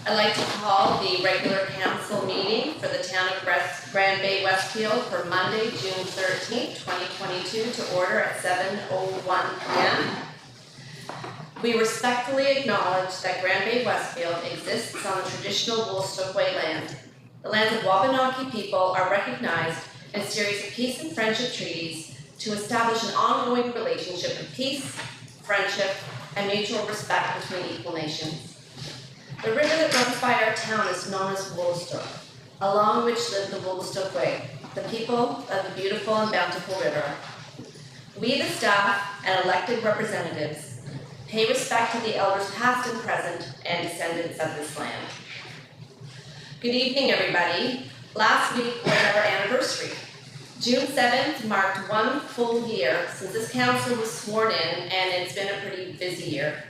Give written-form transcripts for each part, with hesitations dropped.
I'd like to call the regular council meeting for the town of Grand Bay-Westfield for Monday, June 13th, 2022 to order at 7:01 p.m. We respectfully acknowledge that Grand Bay-Westfield exists on the traditional Woolstook-Way land. The lands of Wabanaki people are recognized in a series of peace and friendship treaties to establish an ongoing relationship of peace, friendship, and mutual respect between equal nations. The river that runs by our town is known as Woolstook, along which live the Woolstook-Way, the people of the beautiful and bountiful river. We, the staff and elected representatives, pay respect to the elders past and present and descendants of this land. Good evening, everybody. Last week was our anniversary. June 7th marked 1 full year since this council was sworn in, and it's been a pretty busy year.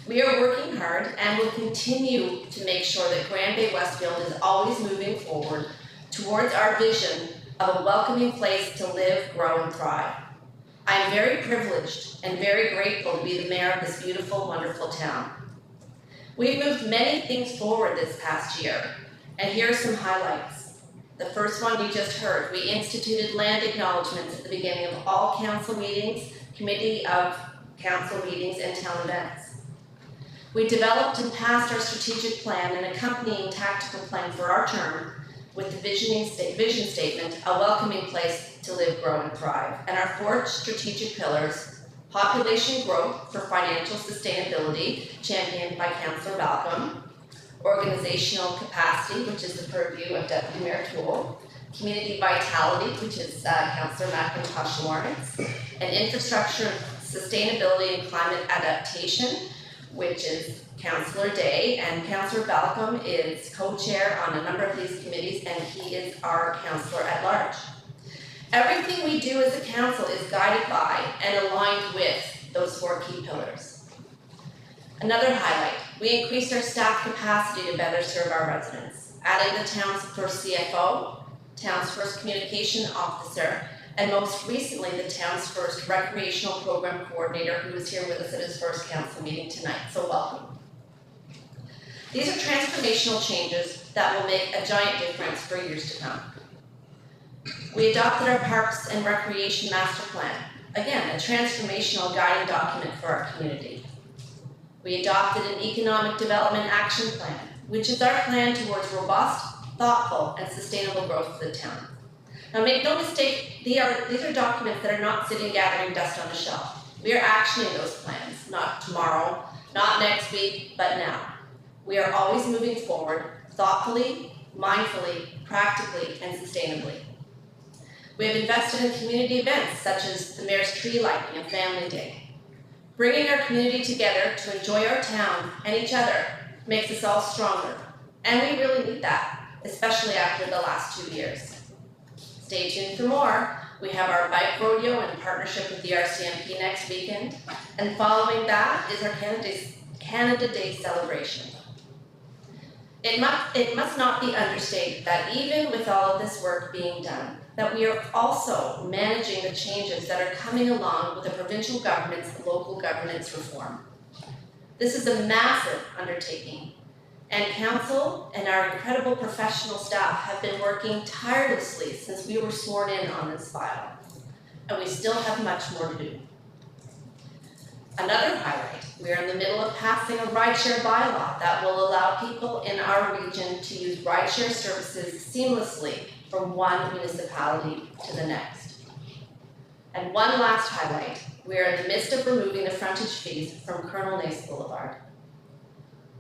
We are working hard and will continue to make sure that Grand Bay-Westfield is always moving forward towards our vision of a welcoming place to live, grow, and thrive. I am very privileged and very grateful to be the mayor of this beautiful, wonderful town. We've moved many things forward this past year, and here are some highlights. The first one you just heard, we instituted land acknowledgements at the beginning of all council meetings, committee of council meetings, and town events. We developed and passed our strategic plan and accompanying tactical plan for our term with the vision statement, a welcoming place to live, grow, and thrive. And our 4 strategic pillars, population growth for financial sustainability, championed by Councillor Balcom, organizational capacity, which is the purview of Deputy Mayor Toole, community vitality, which is Councillor McIntosh Lawrence, and infrastructure, sustainability, and climate adaptation, which is Councillor Day, and Councillor Balcom is co-chair on a number of these committees, and he is our councillor at large. Everything we do as a council is guided by and aligned with those 4 key pillars. Another highlight, we increased our staff capacity to better serve our residents, adding the town's first CFO, town's first communication officer, and most recently, the town's first recreational program coordinator, who is here with us at his first council meeting tonight, so welcome. These are transformational changes that will make a giant difference for years to come. We adopted our Parks and Recreation Master Plan, again, a transformational guiding document for our community. We adopted an Economic Development Action Plan, which is our plan towards robust, thoughtful, and sustainable growth for the town. Now make no mistake, these are documents that are not sitting gathering dust on a shelf. We are actioning those plans, not tomorrow, not next week, but now. We are always moving forward, thoughtfully, mindfully, practically, and sustainably. We have invested in community events such as the Mayor's Tree Lighting and Family Day. Bringing our community together to enjoy our town and each other makes us all stronger, and we really need that, especially after the last 2 years. Stay tuned for more. We have our bike rodeo in partnership with the RCMP next weekend, and following that is our Canada Day celebration. It must not be understated that even with all of this work being done, that we are also managing the changes that are coming along with the provincial government's local governance reform. This is a massive undertaking, and council and our incredible professional staff have been working tirelessly since we were sworn in on this file, and we still have much more to do. Another highlight, we are in the middle of passing a rideshare bylaw that will allow people in our region to use rideshare services seamlessly from one municipality to the next. And one last highlight, we are in the midst of removing the frontage fees from Colonel Nace Boulevard.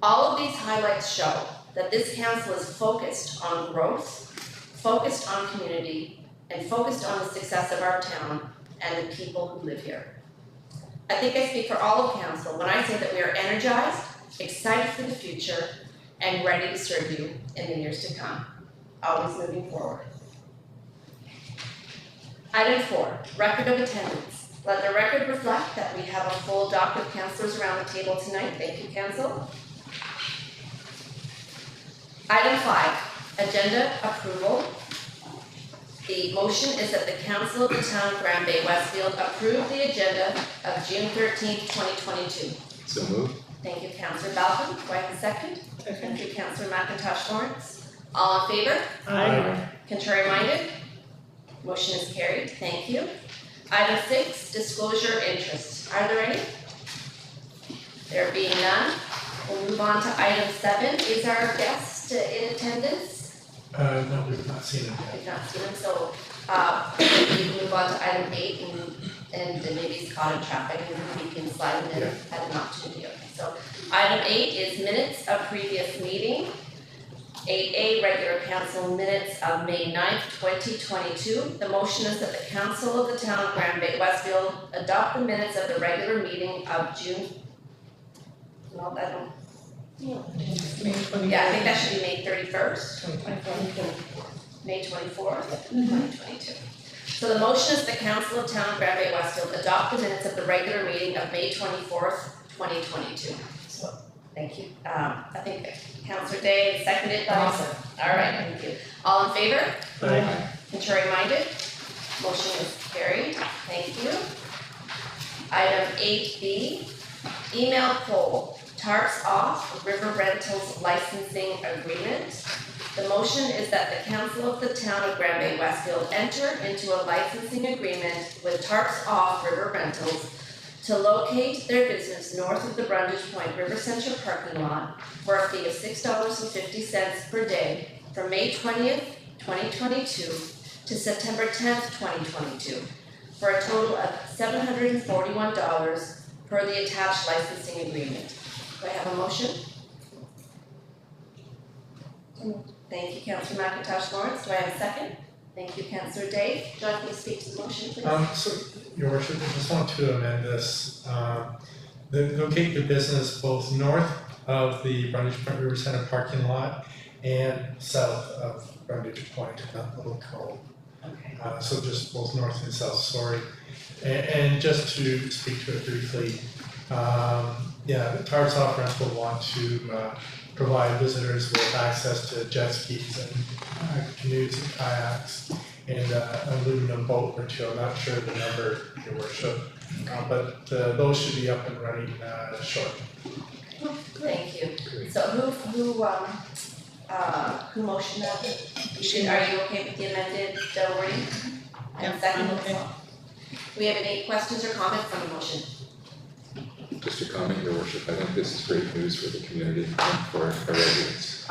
All of these highlights show that this council is focused on growth, focused on community, and focused on the success of our town and the people who live here. I think I speak for all of council when I say that we are energized, excited for the future, and ready to serve you in the years to come, always moving forward. Item 4, record of attendance. Let the record reflect that we have a full dock of councillors around the table tonight. Thank you, council. Item 5, agenda approval. The motion is that the Council of the Town of Grand Bay-Westfield approve the agenda of June 13th, 2022. So moved. Thank you, Councillor Balcom. Do I have a second? Thank you, Councillor McIntosh Lawrence. All in favor? Aye. Contrary minded? Motion is carried. Thank you. Item 6, disclosure interest. Are there any? There being none, we'll move on to item 7. Is our guest in attendance? No, we've not seen it yet. I've not seen him, so we can move on to item 8 and maybe he's caught in traffic and we can slide him in at an opportunity. Okay, so item 8 is minutes of previous meeting. 8A, regular council minutes of May 9th, 2022. The motion is that the council of the town of Grand Bay-Westfield adopt the minutes of the regular meeting of June. No, I don't. Yeah, I think that should be May 31st. May 24th, 2022. So the motion is the council of town of Grand Bay-Westfield adopt the minutes of the regular meeting of May 24th, 2022. So, thank you. I think Councillor Day, seconded by. Awesome. All right, thank you. All in favor? Aye. Contrary minded? Motion is carried. Thank you. Item 8B, email poll, tarps off, river rentals licensing agreement. The motion is that the council of the town of Grand Bay-Westfield enter into a licensing agreement with tarps off river rentals to locate their business north of the Brundage Point River Center parking lot for a fee of $6.50 per day from May 20th, 2022 to September 10th, 2022 for a total of $741 per the attached licensing agreement. Do I have a motion? Thank you, Councillor McIntosh Lawrence. Do I have a second? Thank you, Councillor Day. John, can you speak to the motion, please? So, Your Worship, I just want to amend this. Locate your business both north of the Brundage Point River Center parking lot and south of Brundage Point, that little cove. Okay. So just both north and south, sorry. And just to speak to it briefly, the tarps off rental want to provide visitors with access to jet skis and canoes and kayaks and an aluminum boat or two. I'm not sure the number, Your Worship, but those should be up and running shortly. Thank you. So who motioned that? Are you okay with the amended wording? And second, okay. We have any questions or comments on the motion? Just a comment, Your Worship. I think this is great news for the community and for our residents.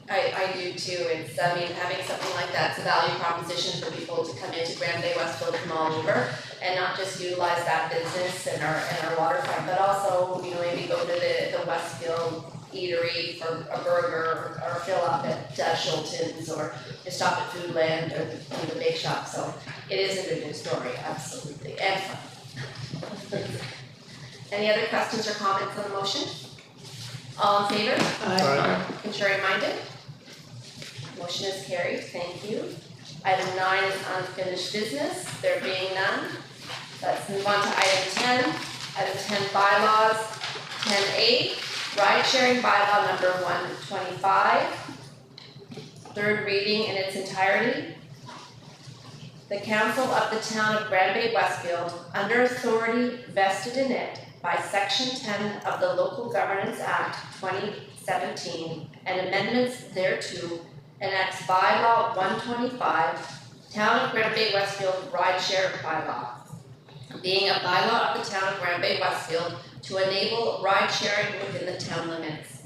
I do too. It's, having something like that's a value proposition for people to come into Grand Bay-Westfield from all over and not just utilize that business and our waterfront, but also, maybe go to the Westfield eatery for a burger or fill up at Schulten's or just stop at Foodland or the bake shop. So it is a good news story, absolutely, and fun. Any other questions or comments on the motion? All in favor? Aye. Contrary minded? Motion is carried, thank you. Item 9 is unfinished business, there being none. Let's move on to item 10. Item 10, bylaws. 10A, ride sharing bylaw number 125. Third reading in its entirety. The Council of the Town of Grand Bay-Westfield, under authority vested in it by Section 10 of the Local Governance Act 2017 and amendments thereto, enacts bylaw 125, Town of Grand Bay-Westfield Ride Share Bylaw, being a bylaw of the Town of Grand Bay-Westfield to enable ride sharing within the town limits.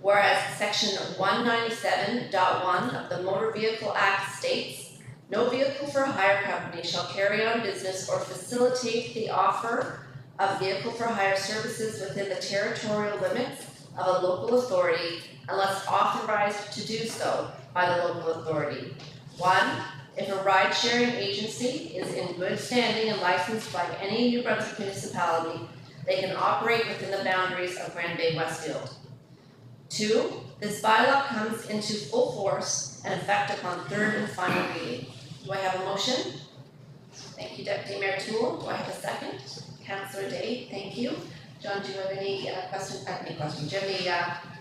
Whereas Section 197.1 of the Motor Vehicle Act states, no vehicle for hire company shall carry on business or facilitate the offer of vehicle for hire services within the territorial limits of a local authority unless authorized to do so by the local authority. 1, if a ride-sharing agency is in good standing and licensed by any New Brunswick municipality, they can operate within the boundaries of Grand Bay-Westfield. 2, this bylaw comes into full force and effect upon third and final reading. Do I have a motion? Thank you, Deputy Mayor Toole. Do I have a second? Councillor Day, thank you. John, do you have any questions? Do you have any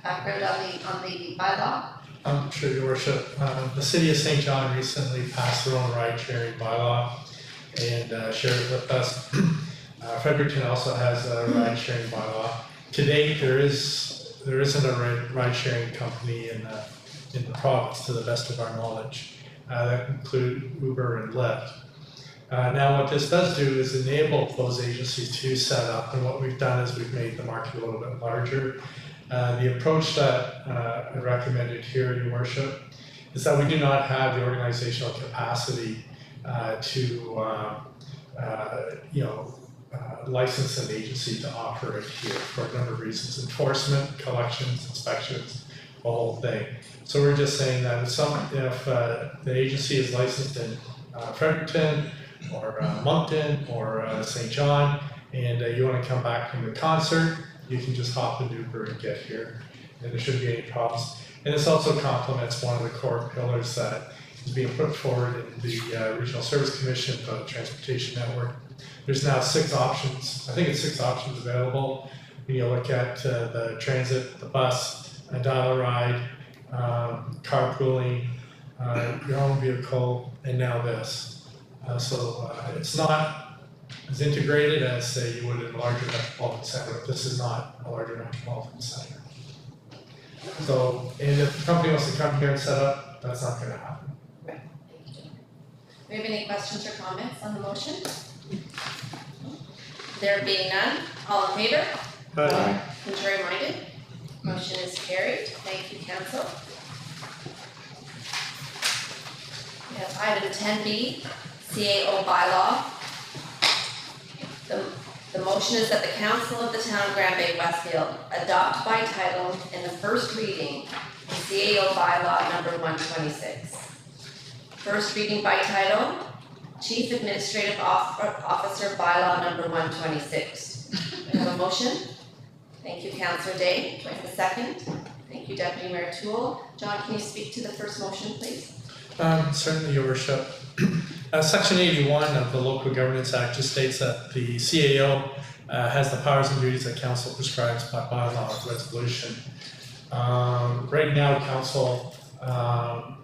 background on the bylaw? Sure, Your Worship. The City of St. John recently passed their own ride sharing bylaw and shared it with us. Fredericton also has a ride sharing bylaw. To date, there isn't a ride sharing company in the province, to the best of our knowledge, that include Uber and Lyft. Now what this does do is enable those agencies to set up, and what we've done is we've made the market a little bit larger. The approach that I recommended here, Your Worship, is that we do not have the organizational capacity to license an agency to operate here for a number of reasons: enforcement, collections, inspections, the whole thing. So we're just saying that if the agency is licensed in Fredericton or Moncton or St. John, and you want to come back from the concert, you can just hop an Uber and get here, and there shouldn't be any problems. And this also complements one of the core pillars that is being put forward in the Regional Service Commission for the Transportation Network. There's now 6 options, I think it's 6 options available when you look at the transit, the bus, a dial-a-ride, carpooling, your own vehicle, and now this. So it's not as integrated as, say, you would in a larger metropolitan center. This is not a larger metropolitan center. So, and if the company wants to come here and set up, that's not going to happen. Right, thank you. Do we have any questions or comments on the motion? There being none, all in favor? Aye. Contrary minded? Motion is carried. Thank you, Council. We have item 10B, CAO bylaw. The motion is that the Council of the Town of Grand Bay-Westfield adopt by title in the first reading the CAO bylaw number 126. First reading by title, Chief Administrative Officer bylaw number 126. We have a motion. Thank you, Councillor Day. Do I have a second? Thank you, Deputy Mayor Toole. John, can you speak to the first motion, please? Certainly, Your Worship. Section 81 of the Local Governance Act just states that the CAO has the powers and duties that Council prescribes by bylaw or resolution. Right now, Council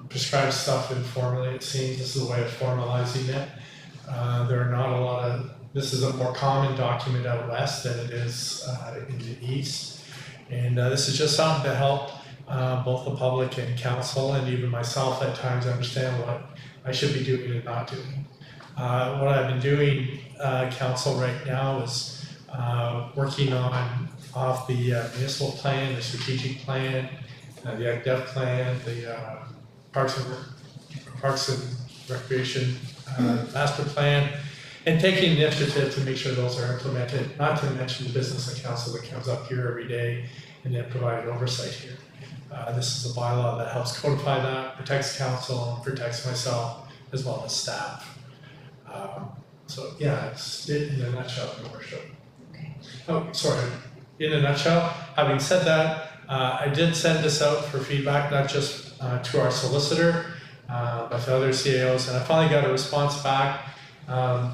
prescribes stuff informally, it seems. This is a way of formalizing it. There are not a lot of, this is a more common document out west than it is in the east. And this is just something to help both the public and Council, and even myself at times, understand what I should be doing and not doing. What I've been doing, Council, right now is working off the municipal plan, the strategic plan, the AgDev plan, the Parks and Recreation master plan, and taking initiative to make sure those are implemented, not to mention the business of Council that comes up here every day and then provide oversight here. This is a bylaw that helps codify that, protects Council, and protects myself, as well as staff. So yeah, it's it in a nutshell, Your Worship. Okay. Oh, sorry, in a nutshell, having said that, I did send this out for feedback, not just to our solicitor, but to other CAOs, and I finally got a response back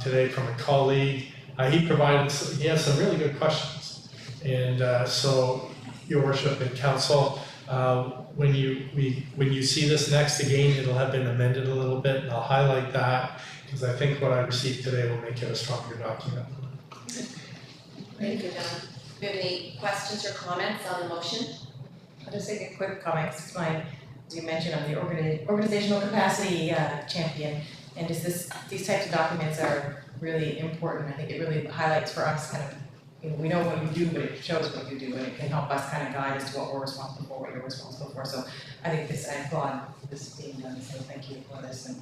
today from a colleague. He has some really good questions. And so, Your Worship and Council, when you see this next again, it'll have been amended a little bit, and I'll highlight that, because I think what I received today will make it a stronger document. Thank you, John. Do you have any questions or comments on the motion? I'll just make a quick comment, because as you mentioned, I'm the organizational capacity champion, and these types of documents are really important. I think it really highlights for us kind of, we know what you do, but it shows what you do, and it can help us kind of guide as to what we're responsible for, what you're responsible for. So I think I applaud this being done, so thank you for this, and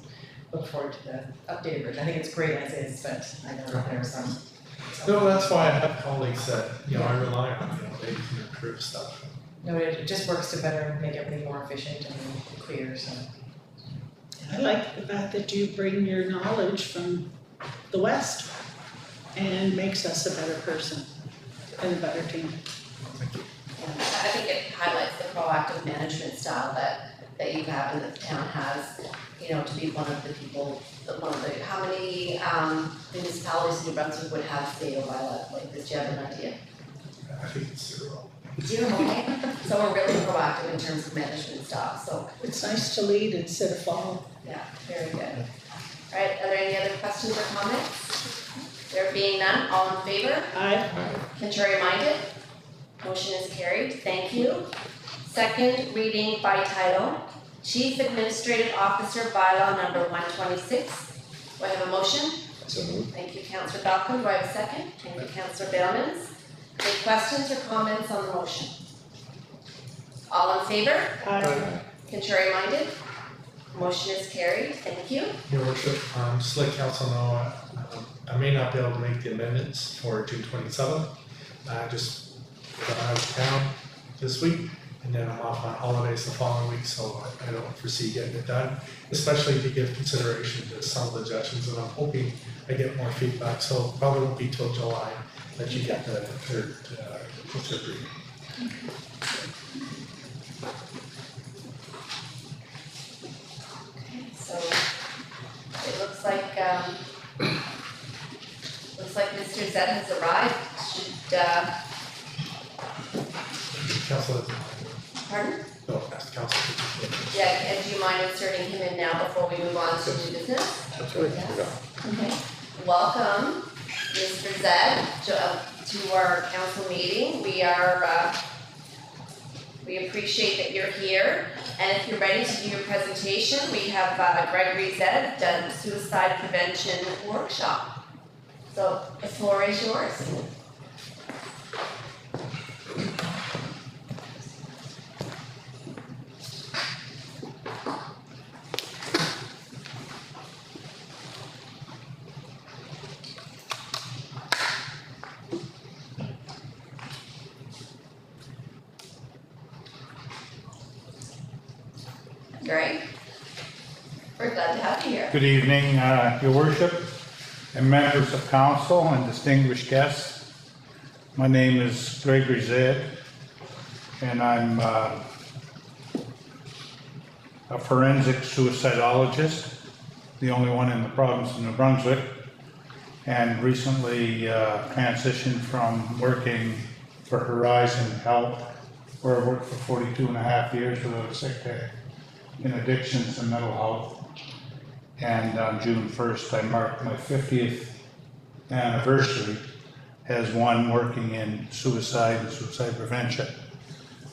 look forward to the updated version. I think it's great as is, but I know that there are some. No, that's why I have colleagues that, I rely on, they can improve stuff. No, it just works to better make everything more efficient and clear, so. I like the fact that you bring your knowledge from the West and makes us a better person and a better team. Thank you. I think it highlights the proactive management style that you have and that the town has, to be one of the people, how many municipalities in New Brunswick would have CAO bylaw like this? Do you have an idea? I think it's 0. 0, okay. So we're really proactive in terms of management style, so. It's nice to lead instead of follow. Yeah, very good. All right, are there any other questions or comments? There being none, all in favor? Aye. Contrary minded? Motion is carried, thank you. Second reading by title, Chief Administrative Officer Bylaw number 126. Do I have a motion? So moved. Thank you, Councillor Balcom. Do I have a second? Thank you, Councillor Bailmans. Any questions or comments on the motion? All in favor? Aye. Contrary minded? Motion is carried, thank you. Your worship, just to let council know, I may not be able to make the amendments for June 27th. I just got out of town this week, and then I'm off on holidays the following week, so I don't foresee getting it done, especially to give consideration to some of the suggestions, and I'm hoping I get more feedback, so probably won't be till July that you get the third reading. So it looks like Mr. Zed has arrived. Should, Council, pardon? no, ask the council. Yeah, and do you mind inserting him in now before we move on to new business? That's right. Yes. Okay. Welcome, Mr. Zed, to our council meeting. We appreciate that you're here. And if you're ready to do your presentation, we have Gregory Zed, done suicide prevention workshop. So the floor is yours. Great. We're glad to have you here. Good evening, Your Worship, and members of council and distinguished guests. My name is Gregory Zed, and I'm a forensic suicidologist, the only one in the province of New Brunswick, and recently transitioned from working for Horizon Health, where I worked for 42 and a half years without a sick day, in addictions and mental health. And on June 1st, I marked my 50th anniversary as one working in suicide and suicide prevention.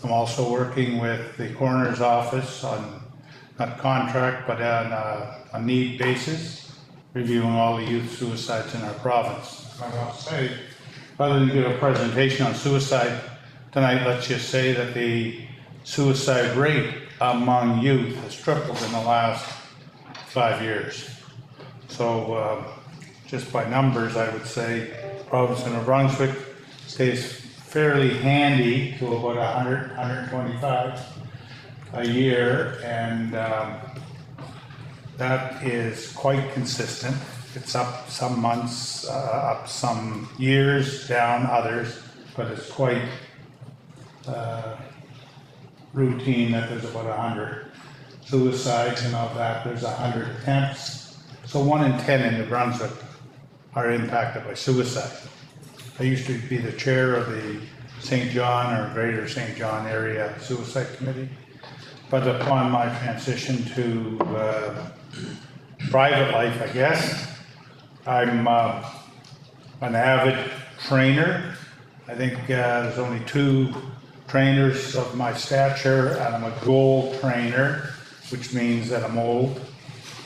I'm also working with the coroner's office on, not contract, but on a need basis, reviewing all the youth suicides in our province. I want to say, rather than give a presentation on suicide tonight, let's just say that the suicide rate among youth has tripled in the last 5 years. So just by numbers, I would say the province of New Brunswick stays fairly handy to about 100, 125 a year, and that is quite consistent. It's up some months, up some years, down others, but it's quite routine that there's about 100 suicides, and of that there's 100 attempts. So 1 in 10 in New Brunswick are impacted by suicide. I used to be the chair of the St. John or Greater St. John Area Suicide Committee, but upon my transition to private life, I guess, I'm an avid trainer. I think there's only 2 trainers of my stature, and I'm a gold trainer, which means that I'm old,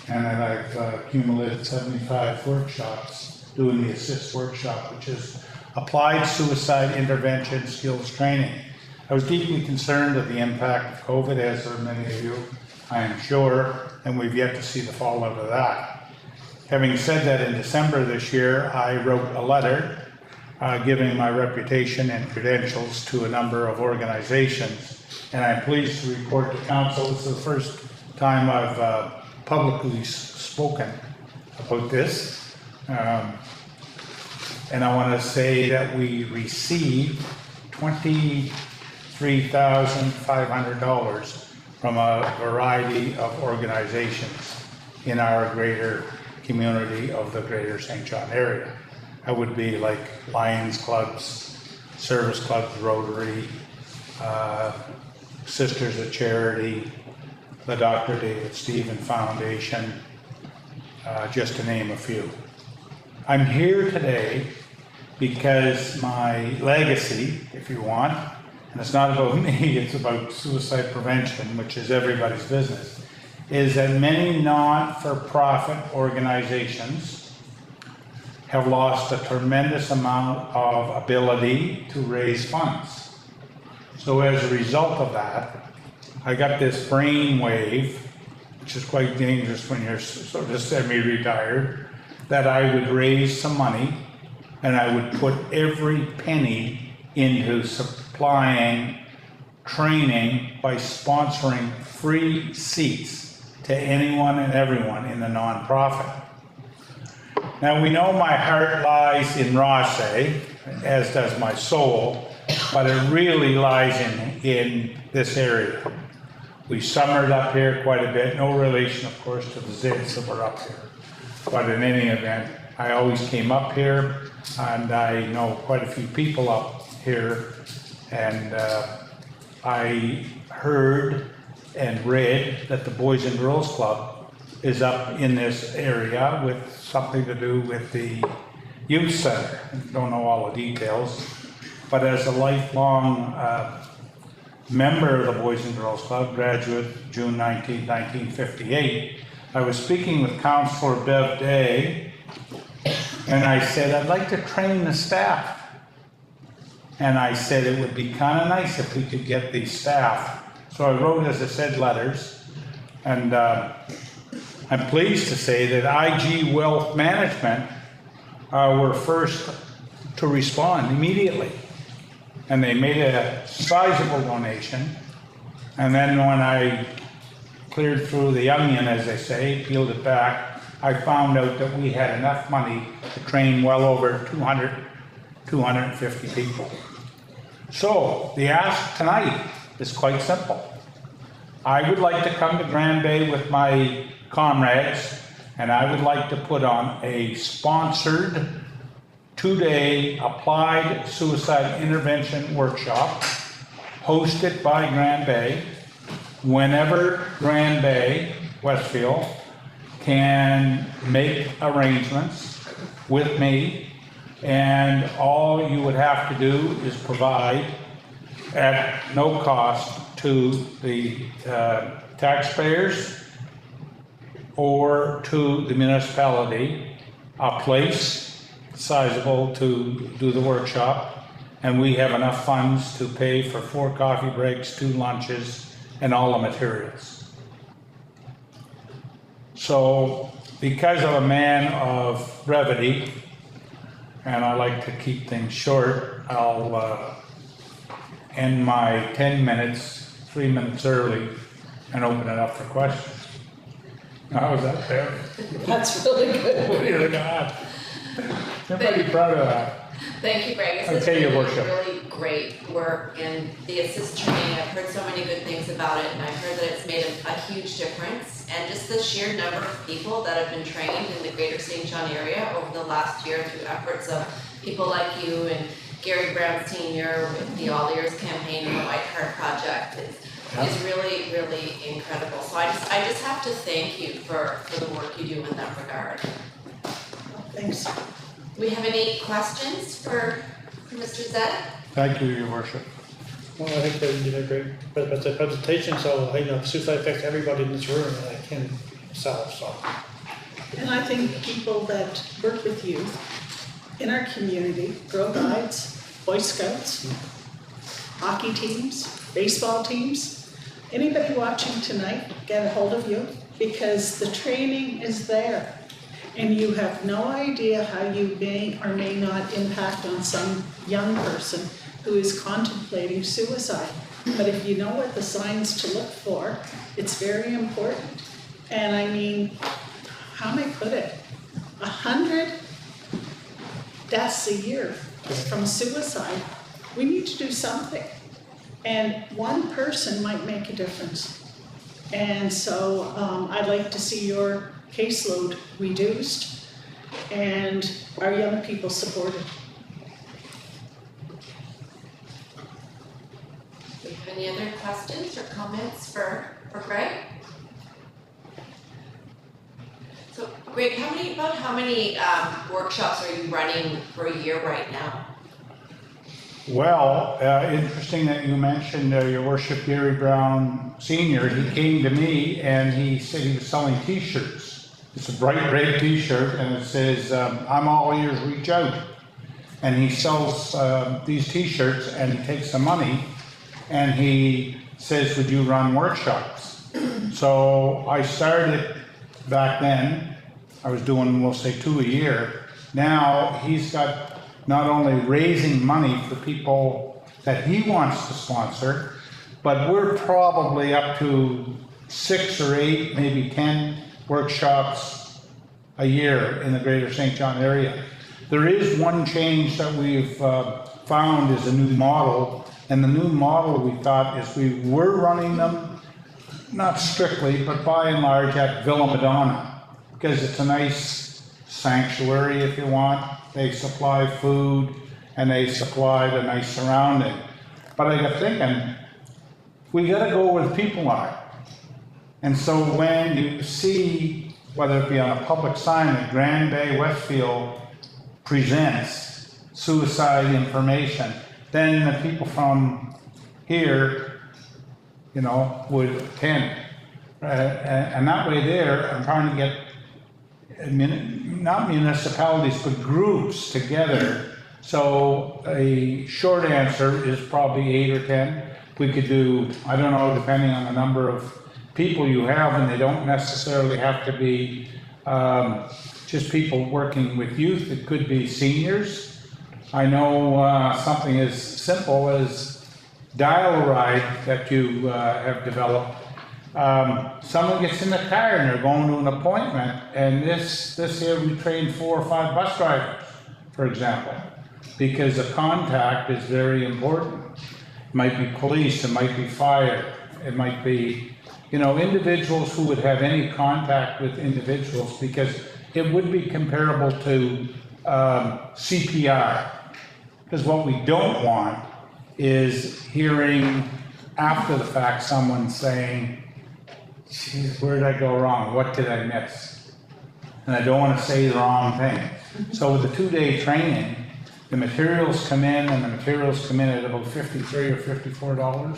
and that I've accumulated 75 workshops doing the ASSIST workshop, which is Applied Suicide Intervention Skills Training. I was deeply concerned of the impact of COVID, as are many of you, I am sure, and we've yet to see the fallout of that. Having said that, in December this year, I wrote a letter giving my reputation and credentials to a number of organizations, and I'm pleased to report to council, this is the first time I've publicly spoken about this, and I want to say that we received $23,500 from a variety of organizations in our greater community of the Greater St. John area. I would be like Lions Clubs, Service Clubs, Rotary, Sisters of Charity, the Dr. David Stephen Foundation, just to name a few. I'm here today because my legacy, if you want, and it's not about me, it's about suicide prevention, which is everybody's business, is that many not-for-profit organizations have lost a tremendous amount of ability to raise funds. So as a result of that, I got this brain wave, which is quite dangerous when you're sort of semi-retired, that I would raise some money and I would put every penny into supplying training by sponsoring free seats to anyone and everyone in the nonprofit. Now we know my heart lies in Rossay, as does my soul, but it really lies in this area. We summered up here quite a bit, no relation of course to the Zids that were up here. But in any event, I always came up here and I know quite a few people up here, and I heard and read that the Boys and Girls Club is up in this area with something to do with the youth center. I don't know all the details, but as a lifelong member of the Boys and Girls Club, graduate June 19, 1958, I was speaking with Councillor Bev Day, and I said, I'd like to train the staff. And I said it would be kind of nice if we could get the staff. So I wrote, as I said, letters, and I'm pleased to say that IG Wealth Management were first to respond immediately. And they made a sizable donation. And then when I cleared through the onion, as they say, peeled it back, I found out that we had enough money to train well over 250 people. So the ask tonight is quite simple. I would like to come to Grand Bay with my comrades, and I would like to put on a sponsored 2-day applied suicide intervention workshop hosted by Grand Bay, whenever Grand Bay-Westfield can make arrangements with me, and all you would have to do is provide at no cost to the taxpayers or to the municipality a place sizable to do the workshop, and we have enough funds to pay for 4 coffee breaks, 2 lunches, and all the materials. So because I'm a man of brevity, and I like to keep things short, I'll end my 10 minutes, 3 minutes early, and open it up for questions. How was that fair? That's really good. What are you looking at? Everybody proud of that. Thank you, Greg. This Okay, is Your really, Worship. really great work, and the assist training, I've heard so many good things about it, and I've heard that it's made a huge difference. And just the sheer number of people that have been trained in the greater St. John area over the last year through efforts of people like you and Gary Brown Sr. with the All Ears campaign and the White Heart Project is really, really incredible. So I just have to thank you for the work you do in that regard. Thanks. Do we have any questions for Mr. Zed? Thank you, Your Worship. Well, I think that you did a great presentation, so, suicide affects everybody in this room, and I can self, so. And I think people that work with youth in our community, Girl Guides, Boy Scouts, hockey teams, baseball teams, anybody watching tonight, get a hold of you, because the training is there. And you have no idea how you may or may not impact on some young person who is contemplating suicide. But if you know what the signs to look for, it's very important. And I mean, how may I put it? 100 deaths a year from suicide. We need to do something. And one person might make a difference. And so I'd like to see your caseload reduced and our young people supported. Do you have any other questions or comments for Greg? So Greg, about how many workshops are you running per year right now? Well, interesting that you mentioned your worship, Gary Brown Senior. He came to me and he said he was selling t-shirts. It's a bright red t-shirt and it says, I'm all ears, reach out. And he sells these t-shirts and he takes the money and he says, would you run workshops? So I started back then. I was doing, we'll say, 2 a year. Now he's got not only raising money for people that he wants to sponsor, but we're probably up to 6 or 8, maybe 10 workshops a year in the greater St. John area. There is one change that we've found is a new model, and the new model we thought is we were running them, not strictly, but by and large at Villa Madonna, because it's a nice sanctuary if you want. They supply food and they supply the nice surrounding. But I got thinking, we gotta go where the people are. And so when you see, whether it be on a public sign that Grand Bay-Westfield presents suicide information, then the people from here, you know, would attend. And that way there, I'm trying to get not municipalities, but groups together. So a short answer is probably 8 or 10. We could do, I don't know, depending on the number of people you have, and they don't necessarily have to be just people working with youth. It could be seniors. I know something as simple as dial-a-ride that you have developed. Someone gets in the car and they're going to an appointment, and this year we trained 4 or 5 bus drivers, for example, because a contact is very important. It might be police, it might be fire, it might be, you know, individuals who would have any contact with individuals, because it would be comparable to CPR. Because what we don't want is hearing after the fact someone saying, geez, where did I go wrong? What did I miss? And I don't want to say the wrong thing. So with the 2-day training, the materials come in, and the materials come in at about $53 or $54.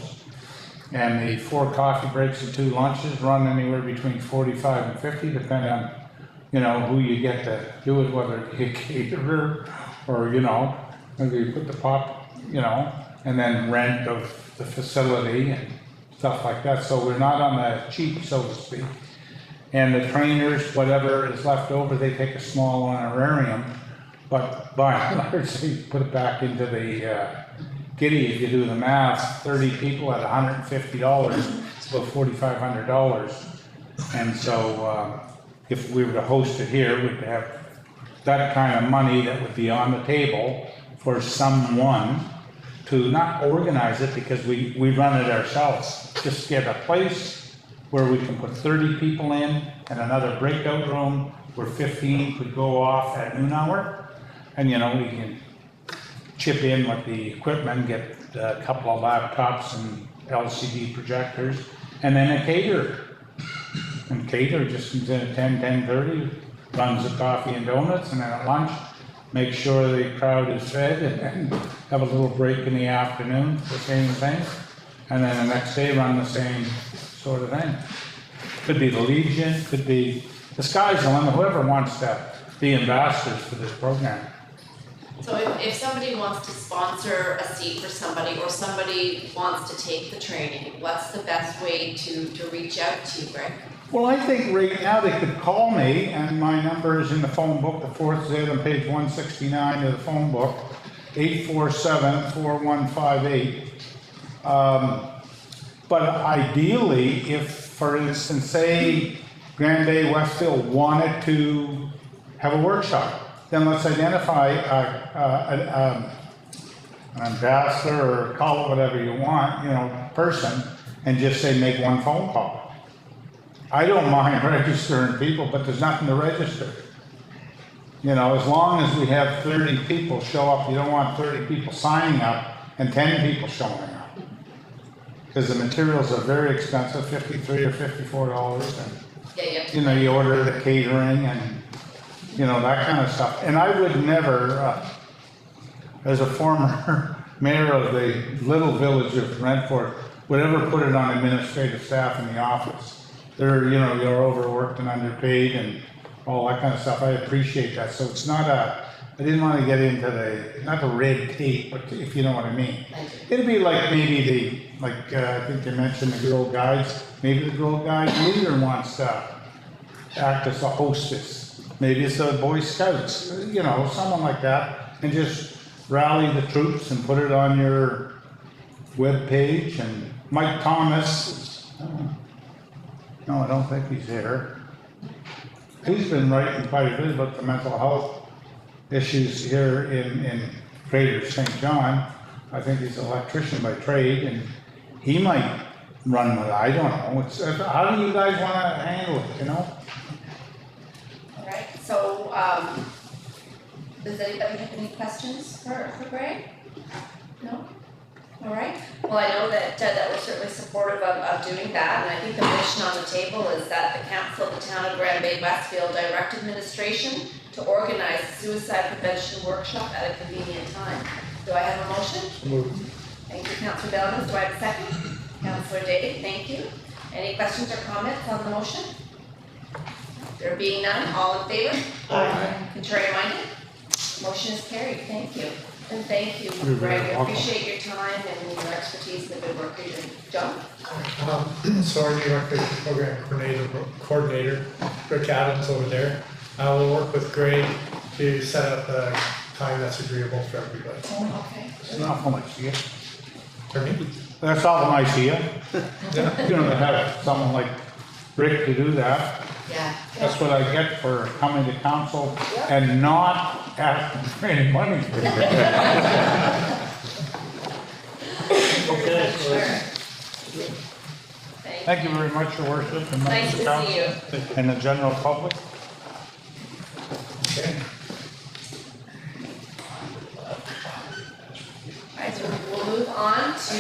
And the 4 coffee breaks and 2 lunches run anywhere between $45 and $50, depending on, you know, who you get to do it, whether it be a caterer or, you know, whether you put the pop, you know, and then rent of the facility and stuff like that. So we're not on the cheap, so to speak. And the trainers, whatever is left over, they take a small honorarium, but by and large, they put it back into the kitty. If you do the math, 30 people at $150, it's about $4,500. And so if we were to host it here, we'd have that kind of money that would be on the table for someone to not organize it, because we run it ourselves. Just get a place where we can put 30 people in and another breakout room where 15 could go off at noon hour. And, you know, we can chip in with the equipment, get a couple of laptops and LCD projectors, and then a caterer. And caterer just comes in at 10:30, runs the coffee and donuts, and then at lunch, make sure the crowd is fed, and have a little break in the afternoon, the same thing. And then the next day run the same sort of thing. Could be the Legion, could be, the sky's the limit, whoever wants to be ambassadors for this program. So if somebody wants to sponsor a seat for somebody, or somebody wants to take the training, what's the best way to reach out to you, Greg? Well, I think right now they could call me, and my number is in the phone book, the 4th Z on page 169 of the phone book, 847-4158. But ideally, if, for instance, say Grand Bay-Westfield wanted to have a workshop, then let's identify an ambassador, or call it whatever you want, you know, person, and just say make 1 phone call. I don't mind registering people, but there's nothing to register. You know, as long as we have 30 people show up, you don't want 30 people signing up and 10 people showing up. Because the materials are very expensive, $53 or $54, and Yeah. you know, you order the catering and you know, that kind of stuff. And I would never, as a former mayor of the little village of Brentford, would ever put it on administrative staff in the office. They're, you know, you're overworked and underpaid and all that kind of stuff. I appreciate that. So it's not a, I didn't want to get into the, not the red tape, but if you know what I mean. It'd be like maybe the, like, I think you mentioned the Girl Guides. Maybe the Girl Guides leader wants to act as a hostess. Maybe it's the Boy Scouts, you know, someone like that. And just rally the troops and put it on your web page. And Mike Thomas, no, I don't think he's here. He's been writing quite a bit about the mental health issues here in Greater St. John. I think he's an electrician by trade, and he might run with it. I don't know. It's, how do you guys want to handle it, you know? All right, so, does anybody have any questions for Greg? No? All right, well, I know that, that we're certainly supportive of doing that, and I think the mission on the table is that the Council of the Town of Grand Bay-Westfield direct administration to organize a suicide prevention workshop at a convenient time. Do I have a motion? Thank you, Councillor Belvin. Do I have a second? Councillor Day, thank you. Any questions or comments on the motion? There being none, all in favor? Aye. Contrary minded? Motion is carried. Thank you. And thank you, You're Greg. very I welcome. appreciate your time and your expertise and the good work you're doing. John? So our new recreation program coordinator, Rick Adams over there, will work with Greg to set up a time that's agreeable for everybody. Okay. It's awful nice of you. Pardon me? That's awful nice of you. Yeah. You know, to have someone like Rick to do that. Yeah. That's what I get for coming to council and not asking for any money. Okay. Sure. Thank you very much, Your Worship, and Nice members of to see you. council and the general public. Okay. All right, so we'll move on to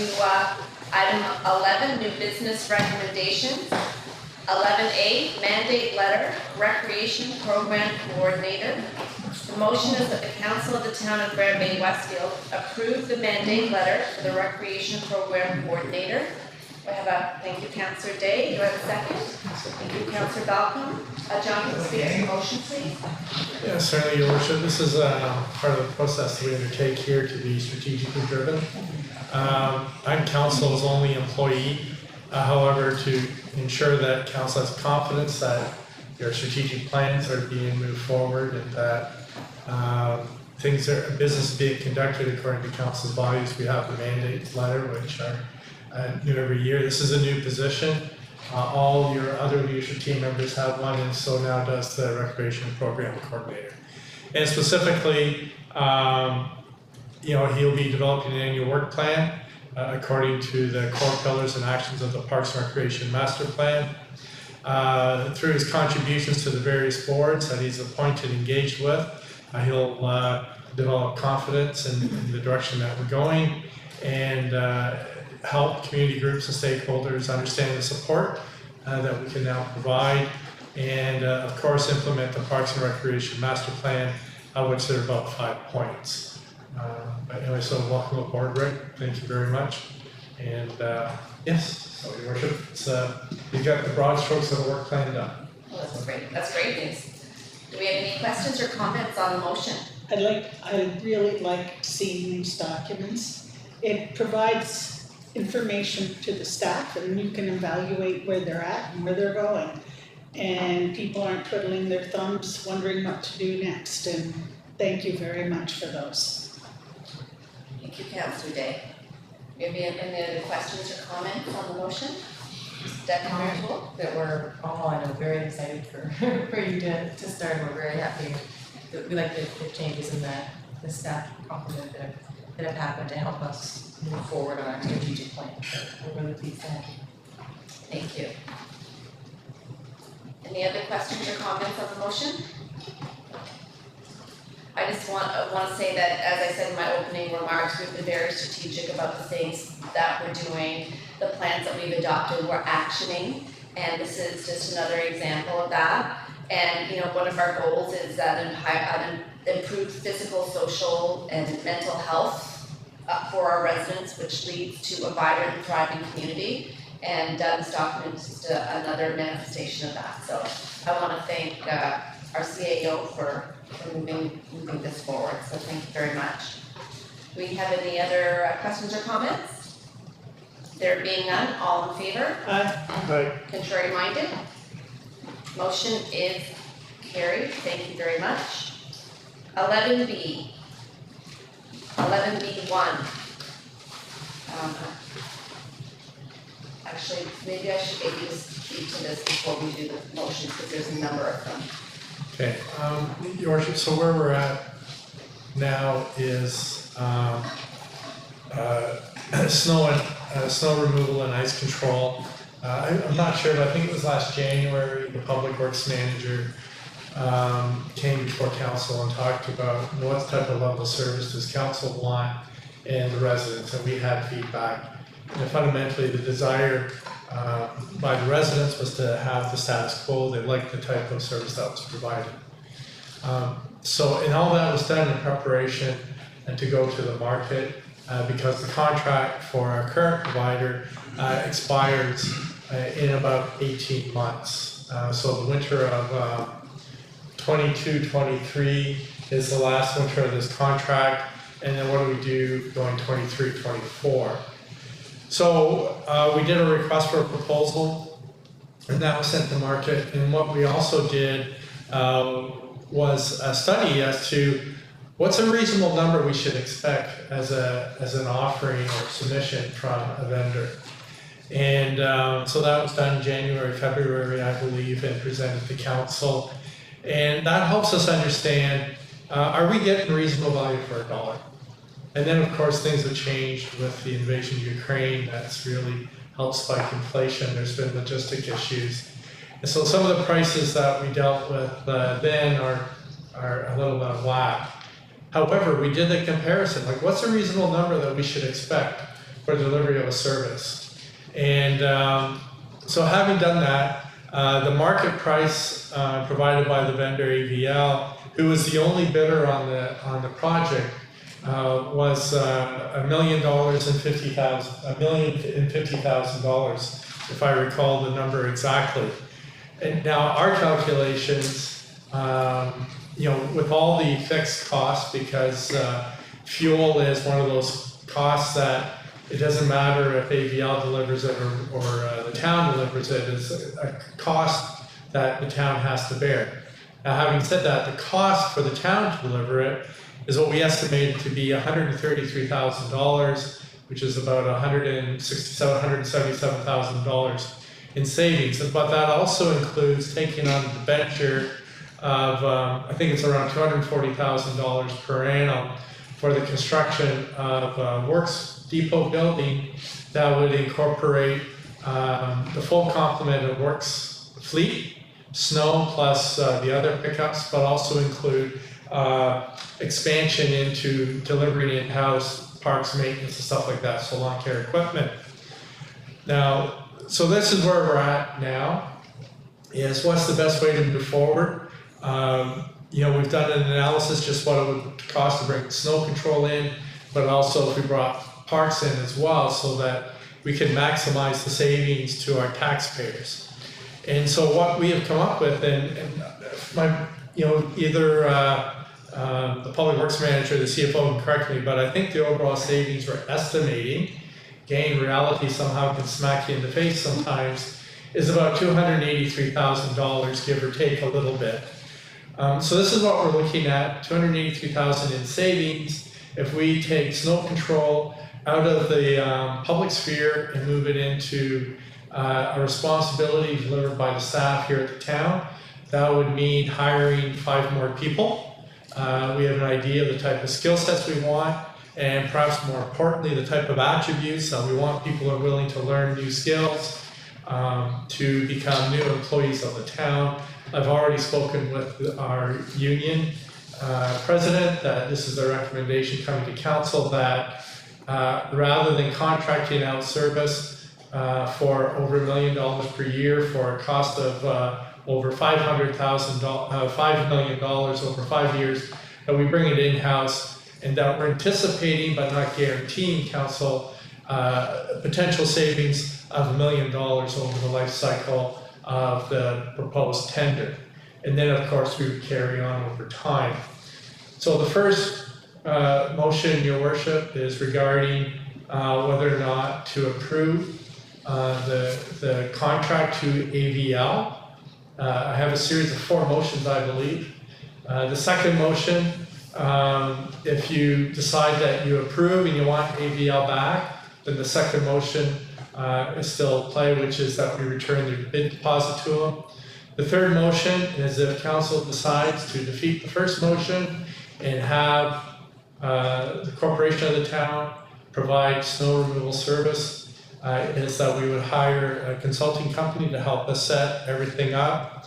item 11, new business recommendations. 11A, mandate letter, recreation program coordinator. The motion is that the council of the town of Grand Bay-Westfield approve the mandate letter for the recreation program coordinator. Do I have a, thank you, Councillor Day. Do I have a second? Thank you, Councillor Balcom. John, can you speak to the motion, please? Yeah, certainly, Your Worship. This is part of the process that we undertake here to be strategically driven. I'm council's only employee. However, to ensure that council has confidence that your strategic plans are being moved forward and that business is being conducted according to council's values, we have the mandate letter, which are new every year. This is a new position. All your other leadership team members have one, and so now does the recreation program coordinator. And specifically, he'll be developing an annual work plan according to the core pillars and actions of the Parks and Recreation Master Plan. Through his contributions to the various boards that he's appointed and engaged with, he'll develop confidence in the direction that we're going and help community groups and stakeholders understand the support that we can now provide, and of course implement the Parks and Recreation Master Plan, which there are about 5 points. But anyway, so welcome aboard, Rick. Thank you very much. And yes, so Your Worship, you've got the broad strokes of the work plan done. Well, that's great. That's great news. Do we have any questions or comments on the motion? I'd really like seeing these documents. It provides information to the staff and you can evaluate where they're at and where they're going. And people aren't twiddling their thumbs wondering what to do next, and thank you very much for those. Thank you, Councillor Day. Do you have any other questions or comments on the motion? Deputy Mayor Toole? That we're all, I know, very excited for you to start. We're very happy. We like the changes in the staff complement that have happened to help us move forward on our strategic plan. So we're really pleased to have you. Thank you. Any other questions or comments on the motion? I just want to say that, as I said in my opening remarks, we've been very strategic about the things that we're doing, the plans that we've adopted, we're actioning, and this is just another example of that. And, one of our goals is that improved physical, social, and mental health for our residents, which leads to a vibrant and thriving community. And this document is just another manifestation of that. So I want to thank our CAO for moving this forward. So thank you very much. Do we have any other questions or comments? There being none, all in favor? Aye. Contrary minded? Motion is carried. Thank you very much. 11B. 11B1. Actually, maybe I should get you to speak to this before we do the motions, because there's a number of them. Okay, Your Worship, so where we're at now is snow removal and ice control. I'm not sure, but I think it was last January, the Public Works Manager came before council and talked about what type of level of service does council want and the residents, and we had feedback. And fundamentally, the desire by the residents was to have the status quo. They liked the type of service that was provided. And all that was done in preparation and to go to the market because the contract for our current provider expires in about 18 months. So the winter of 22-23 is the last winter of this contract, and then what do we do going 23-24? So we did a request for a proposal, and that was sent to market. And what we also did was a study as to what's a reasonable number we should expect as an offering or submission from a vendor. And so that was done in January, February, I believe, and presented to council. And that helps us understand, are we getting reasonable value for a dollar? And then, of course, things have changed with the invasion of Ukraine. That's really helped spike inflation. There's been logistic issues. And so some of the prices that we dealt with then are a little out of whack. However, we did the comparison, like what's a reasonable number that we should expect for delivery of a service? And so having done that, the market price provided by the vendor AVL, who was the only bidder on the project, was $1,050,000, if I recall the number exactly. And now our calculations, with all the fixed costs, because fuel is one of those costs that it doesn't matter if AVL delivers it or the town delivers it, it's a cost that the town has to bear. Now, having said that, the cost for the town to deliver it is what we estimated to be $133,000, which is about $177,000 in savings. But that also includes taking on the venture of, I think it's around $240,000 per annum for the construction of a works depot building that would incorporate the full complement of works fleet, snow plus the other pickups, but also include expansion into delivering in-house parks, maintenance, and stuff like that, so lawn care equipment. Now, so this is where we're at now, is what's the best way to move forward? We've done an analysis just what it would cost to bring snow control in, but also if we brought parks in as well, so that we can maximize the savings to our taxpayers. And so what we have come up with, either the Public Works Manager, the CFO can correct me, but I think the overall savings we're estimating, again, reality somehow can smack you in the face sometimes, is about $283,000, give or take a little bit. So this is what we're looking at, $283,000 in savings. If we take snow control out of the public sphere and move it into a responsibility delivered by the staff here at the town, that would mean hiring 5 more people. We have an idea of the type of skill sets we want, and perhaps more importantly, the type of attributes. We want people who are willing to learn new skills, to become new employees of the town. I've already spoken with our union president that this is their recommendation coming to council, that rather than contracting out service for over $1 million per year for a cost of over $5 million over 5 years, that we bring it in-house, and that we're anticipating but not guaranteeing council potential savings of $1 million over the life cycle of the proposed tender. And then, of course, we would carry on over time. So the first motion, Your Worship, is regarding whether or not to approve the contract to AVL. I have a series of 4 motions, I believe. The second motion, if you decide that you approve and you want AVL back, then the second motion is still in play, which is that we return the bid deposit to them. The third motion is if council decides to defeat the first motion and have the corporation of the town provide snow removal service, is that we would hire a consulting company to help us set everything up.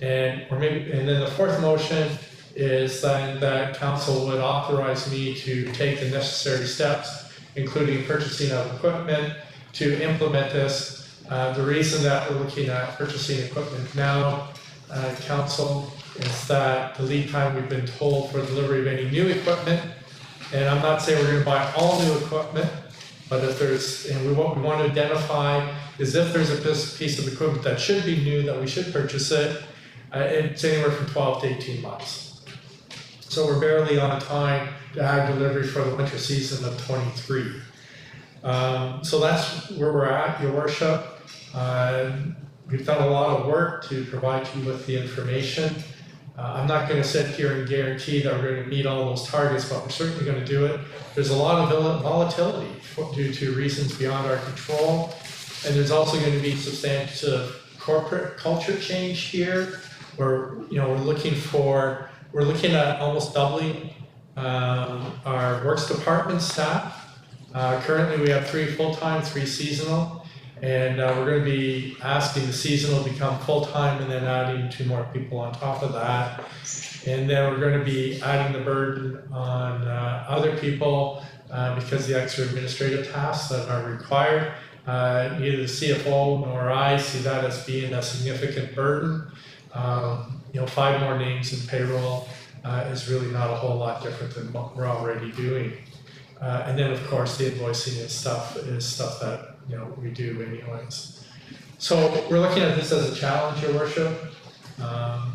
And then the fourth motion is then that council would authorize me to take the necessary steps, including purchasing of equipment, to implement this. The reason that we're looking at purchasing equipment now, council, is that the lead time we've been told for delivery of any new equipment, and I'm not saying we're going to buy all new equipment, but if there's, what we want to identify is if there's a piece of equipment that should be new, that we should purchase it, it's anywhere from 12 to 18 months. So we're barely on time to have delivery for the winter season of 23. So that's where we're at, Your Worship. We've done a lot of work to provide you with the information. I'm not going to sit here and guarantee that we're going to meet all those targets, but we're certainly going to do it. There's a lot of volatility due to reasons beyond our control, and there's also going to be substantive corporate culture change here, where we're looking at almost doubling our works department staff. Currently, we have 3 full-time, 3 seasonal. And we're going to be asking the seasonal to become full-time and then adding 2 more people on top of that. And then we're going to be adding the burden on other people because the extra administrative tasks that are required. Neither the CFO nor I see that as being a significant burden. 5 more names in payroll is really not a whole lot different than what we're already doing. And then, of course, the invoicing and stuff is stuff that we do anyways. So we're looking at this as a challenge, Your Worship.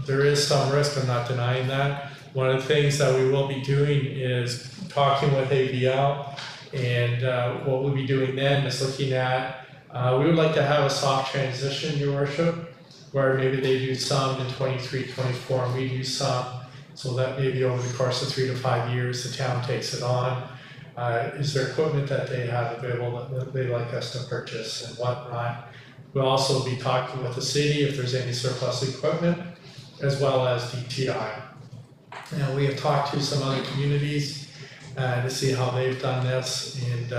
There is some risk, I'm not denying that. One of the things that we will be doing is talking with AVL, and what we'll be doing then is looking at, we would like to have a soft transition, Your Worship, where maybe they do some in 23, 24, and we do some, so that maybe over the course of 3 to 5 years, the town takes it on. Is there equipment that they have available that they'd like us to purchase and whatnot? We'll also be talking with the city if there's any surplus equipment, as well as DTI. Now, we have talked to some other communities to see how they've done this, and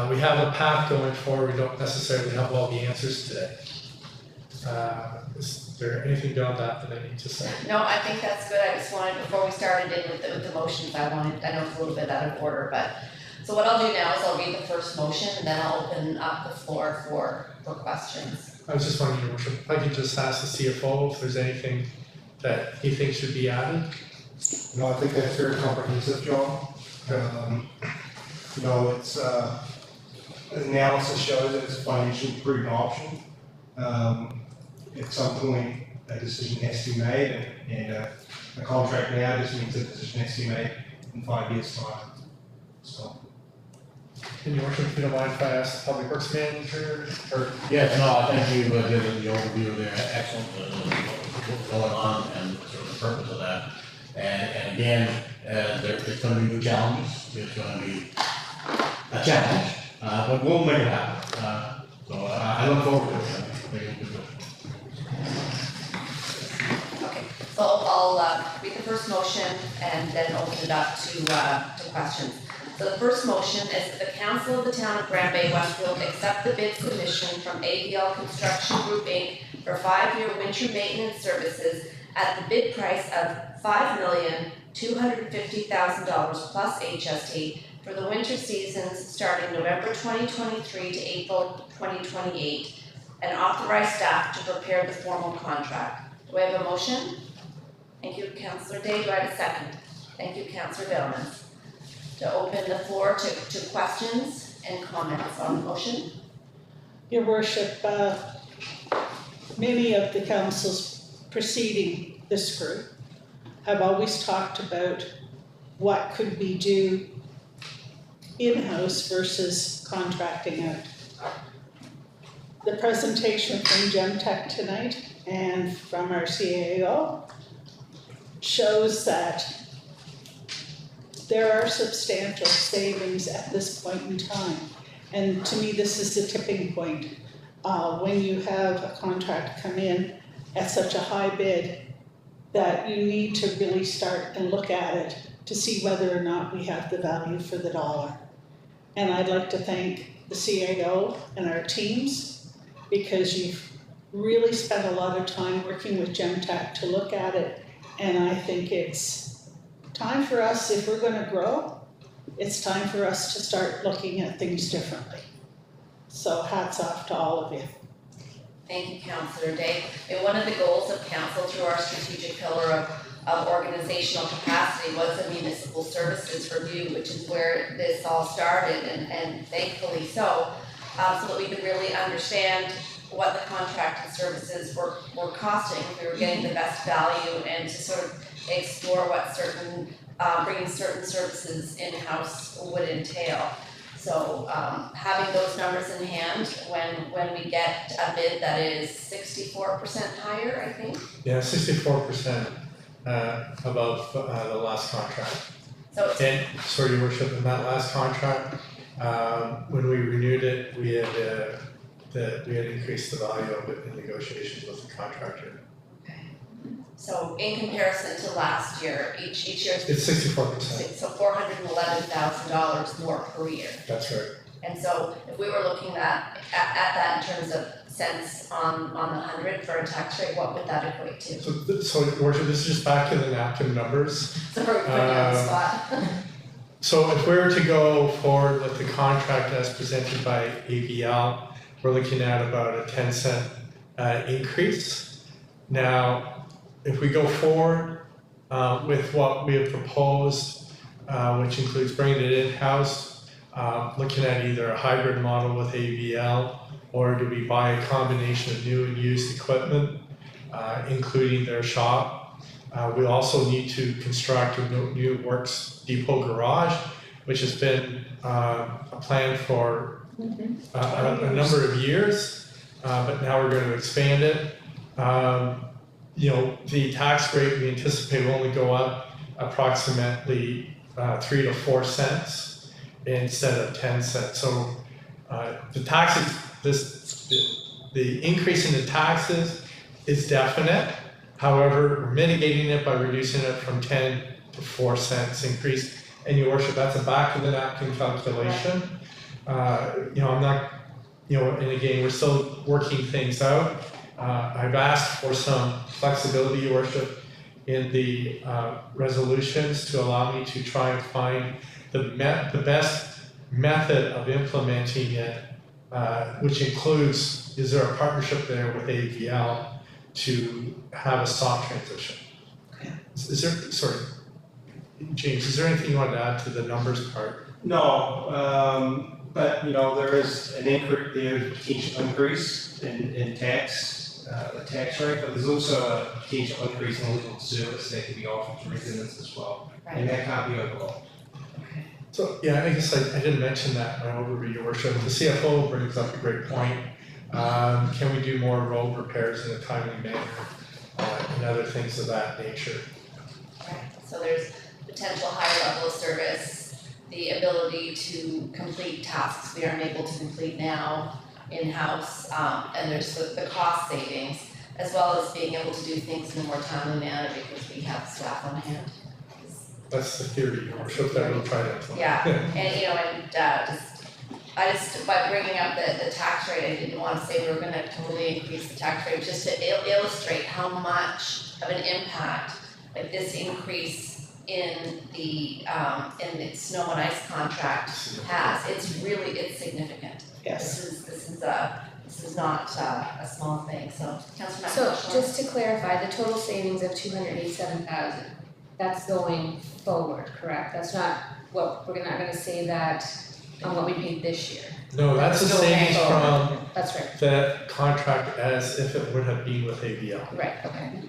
we have a path going forward. We don't necessarily have all the answers today. Is there anything beyond that I need to say? No, I think that's good. I just wanted, before we started in with the motions, I know it's a little bit out of order, but, so what I'll do now is I'll read the first motion, and then I'll open up the floor for questions. I was just wondering, Your Worship, if I could just ask the CFO if there's anything that he thinks should be added? No, I think that's very comprehensive, John. It's, analysis shows that it's a financially prudent option. At some point, a decision has to be made, and a contract now just means a decision has to be made in 5 years' time. So. And Your Worship, if you don't mind if I ask the Public Works Manager, or? Yes, no, I think you've given the overview there, excellent, what's going on and sort of the purpose of that. And again, there's going to be new challenges, there's going to be a challenge, but we'll make it happen. So I look forward to it. Okay, so I'll read the first motion and then open it up to questions. So the first motion is that the Council of the Town of Grand Bay-Westfield accept the bid submission from AVL Construction Group Inc. for 5-year winter maintenance services at the bid price of $5,250,000 plus HST for the winter seasons starting November 2023 to April 2028, and authorize staff to prepare the formal contract. Do I have a motion? Thank you, Councillor Day. Do I have a second? Thank you, Councillor Bellman. To open the floor to questions and comments on the motion. Your worship, many of the councils preceding this group have always talked about what could we do in-house versus contracting out. The presentation from Gemtech tonight and from our CAO shows that there are substantial savings at this point in time. And to me, this is the tipping point. When you have a contract come in at such a high bid, that you need to really start and look at it to see whether or not we have the value for the dollar. And I'd like to thank the CAO and our teams, because you've really spent a lot of time working with Gemtech to look at it. And I think it's time for us, if we're gonna grow, it's time for us to start looking at things differently. So hats off to all of you. Thank you, Councillor Day. And one of the goals of council through our strategic pillar of organizational capacity was a municipal services review, which is where this all started, and thankfully so that we could really understand what the contracted services were costing, if we were getting the best value, and to sort of explore what bringing certain services in-house would entail. So having those numbers in hand when we get a bid that is 64% higher, I think. Yeah, 64% above the last contract. So And, sorry, Your Worship, in that last contract, when we renewed it, we had increased the value of it in negotiations with the contractor. So in comparison to last year, each year It's 64%, so $411,000 more per year. that's right. And so if we were looking at that in terms of cents on the 100 for a tax rate, what would that equate to? So Your Worship, this is just back to the napkin numbers. So we're putting you on the spot. So if we were to go forward with the contract as presented by AVL, we're looking at about a 10-cent increase. Now, if we go forward with what we have proposed, which includes bringing it in-house, looking at either a hybrid model with AVL, or do we buy a combination of new and used equipment, including their shop. We also need to construct a new works depot garage, which has been a plan for a number of years, but now we're going to expand it. The tax rate we anticipate will only go up approximately 3 to 4 cents instead of 10 cents. So the increase in the taxes is definite. However, we're mitigating it by reducing it from 10 to 4 cents increase. And Your Worship, that's a back of the napkin calculation. I'm not, and again, we're still working things out. I've asked for some flexibility, Your Worship, in the resolutions to allow me to try and find the best method of implementing it, which includes, is there a partnership there with AVL to have a soft transition? Is there, sorry, James, is there anything you want to add to the numbers part? No, but there is there's a potential increase in tax, the tax rate, but there's also a potential increase in legal service that can be offered to residents as well, and that can't be overlooked. So, yeah, I guess I didn't mention that in my overview, Your Worship. The CFO brings up a great point. Can we do more road repairs in a timely manner and other things of that nature? Right, so there's potential higher level of service, the ability to complete tasks we aren't able to complete now in-house, and there's the cost savings, as well as being able to do things in a more timely manner because we have staff on hand. That's the theory, Your Worship, that we'll try to implement. Yeah, and I just by bringing up the tax rate, I didn't want to say we were going to totally increase the tax rate, just to illustrate how much of an impact like this increase in the snow and ice contract has. It's significant. Yes. This is this is not a small thing, so Councillor So McIntosh. just to clarify, the total savings of 287,000, that's going forward, correct? That's not what, we're not gonna save that on what we paid this year. No, that's a Still paying savings forward. from That's right, that contract as if it would have been with ABL, right, okay,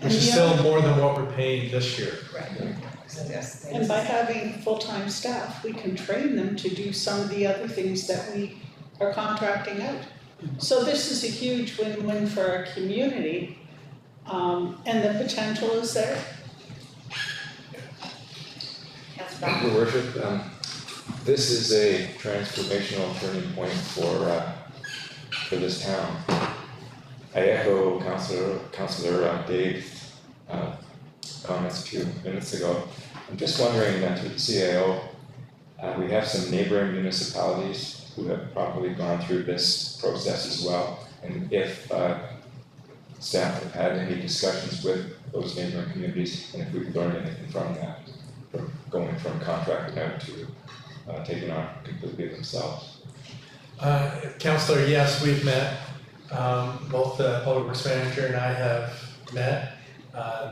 which is still more than what we're paying this year. right. So yes, they And by having full-time staff, we can train them to do some of the other things that we are contracting out. So this is a huge win-win for our community, and the potential is there. Councillor Your worship, this is a transformational turning point for this town. I echo Councillor Dave's comments a few minutes ago. I'm just wondering that through the CAO, we have some neighboring municipalities who have probably gone through this process as well. And if staff have had any discussions with those neighboring communities, and if we've learned anything from that, from going from contracting out to taking on completely themselves. Councillor, yes, we've met. Both the Public Works Manager and I have met.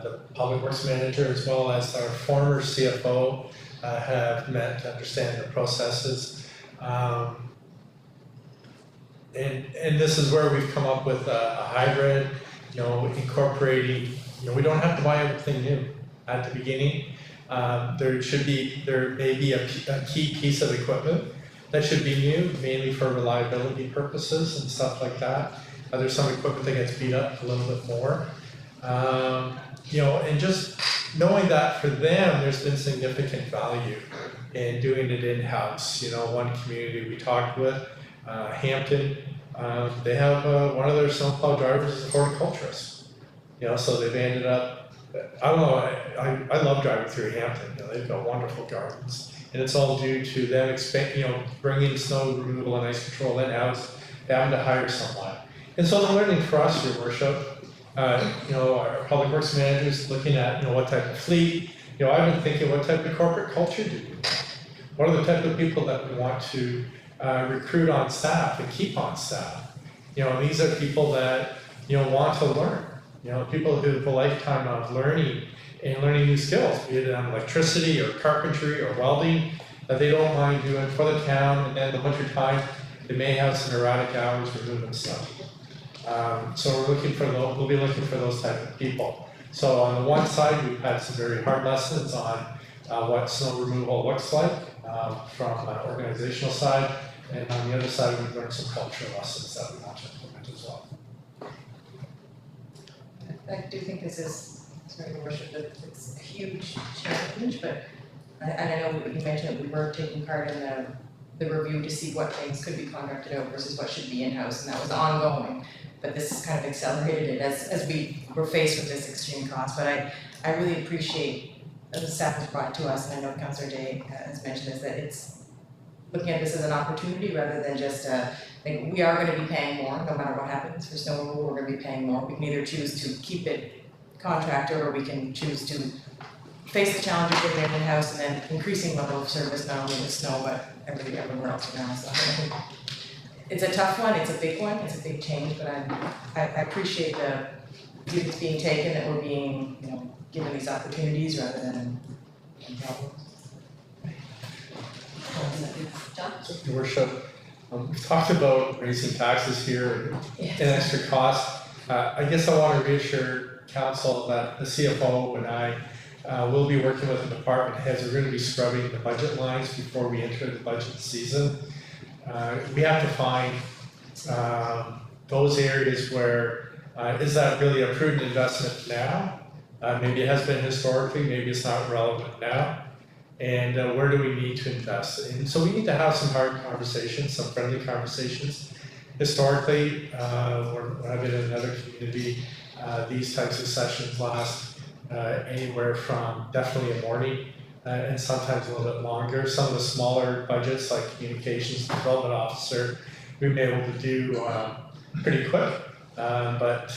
The Public Works Manager as well as our former CFO have met to understand the processes. And this is where we've come up with a hybrid, incorporating, we don't have to buy everything new at the beginning. There may be a key piece of equipment that should be new, mainly for reliability purposes and stuff like that. There's some equipment that gets beat up a little bit more. And just knowing that for them, there's been significant value in doing it in-house. One community we talked with, Hampton, they have one of their snowplow drivers is a horticulturist. So they've ended up, I don't know, I love driving through Hampton. They've got wonderful gardens, and it's all due to them bringing snow removal and ice control in-house, having to hire someone. And so the learning for us, Your Worship, our Public Works Managers looking at what type of fleet. I've been thinking, what type of corporate culture do we want? What are the type of people that we want to recruit on staff and keep on staff? These are people that want to learn. People who have a lifetime of learning and learning new skills, be it on electricity or carpentry or welding, that they don't mind doing for the town. And then in the winter time, they may have some erratic hours removing stuff. So we'll be looking for those type of people. So on the one side, we've had some very hard lessons on what snow removal looks like from an organizational side, and on the other side, we've learned some cultural lessons that we want to implement as well. I do think this is, sorry, Your Worship, that it's a huge challenge, but, and I know you mentioned that we were taking part in the review to see what things could be contracted out versus what should be in-house, and that was ongoing. But this kind of accelerated it as we were faced with this extreme cost. But I really appreciate that the staff has brought to us, and I know Councillor Day has mentioned this, that it's looking at this as an opportunity rather than just we are going to be paying more no matter what happens for snow removal. We're going to be paying more. We can either choose to keep it contracted, or we can choose to face the challenge of getting it in-house and then increasing level of service, not only with snow but everywhere else around. So I think it's a tough one, it's a big one, it's a big change, but I appreciate the view that's being taken, that we're being, given these opportunities rather than problems. John? Your Worship, we've talked about raising taxes here and extra costs. I guess I want to reassure Council that the CFO and I will be working with the department heads. We're going to be scrubbing the budget lines before we enter the budget season. We have to find those areas where is that really a prudent investment now? Maybe it has been historically, maybe it's not relevant now. And where do we need to invest? And so we need to have some hard conversations, some friendly conversations. Historically, when I've been in another community, these types of sessions last anywhere from definitely a morning and sometimes a little bit longer. Some of the smaller budgets like communications development officer, we've been able to do pretty quick. But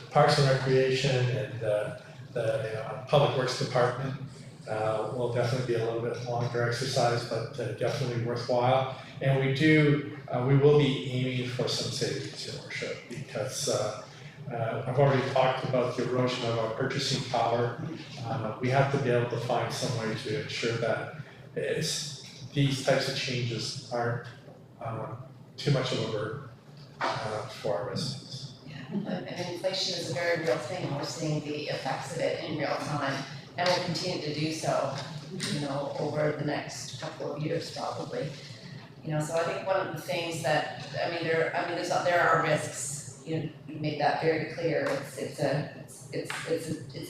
Parks and Recreation and the Public Works Department will definitely be a little bit longer exercise, but definitely worthwhile. And we will be aiming for some savings, Your Worship, because I've already talked about the erosion of our purchasing power. We have to be able to find some way to ensure that these types of changes aren't too much of a burden for our residents. And inflation is a very real thing, we're seeing the effects of it in real time, and will continue to do so, over the next couple of years probably. So I think one of the things that, there are risks, you made that very clear, it's a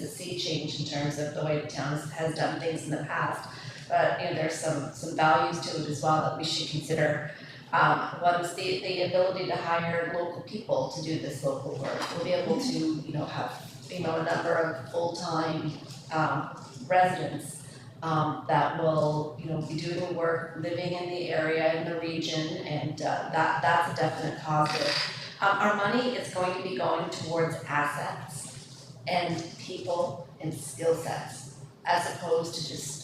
sea change in terms of the way the town has done things in the past, but, there's some values to it as well that we should consider. One is the ability to hire local people to do this local work. We'll be able to, have, a number of full-time, residents, that will, be doing the work, living in the area, in the region, and, that's a definite positive. Our money is going to be going towards assets and people and skill sets, as opposed to just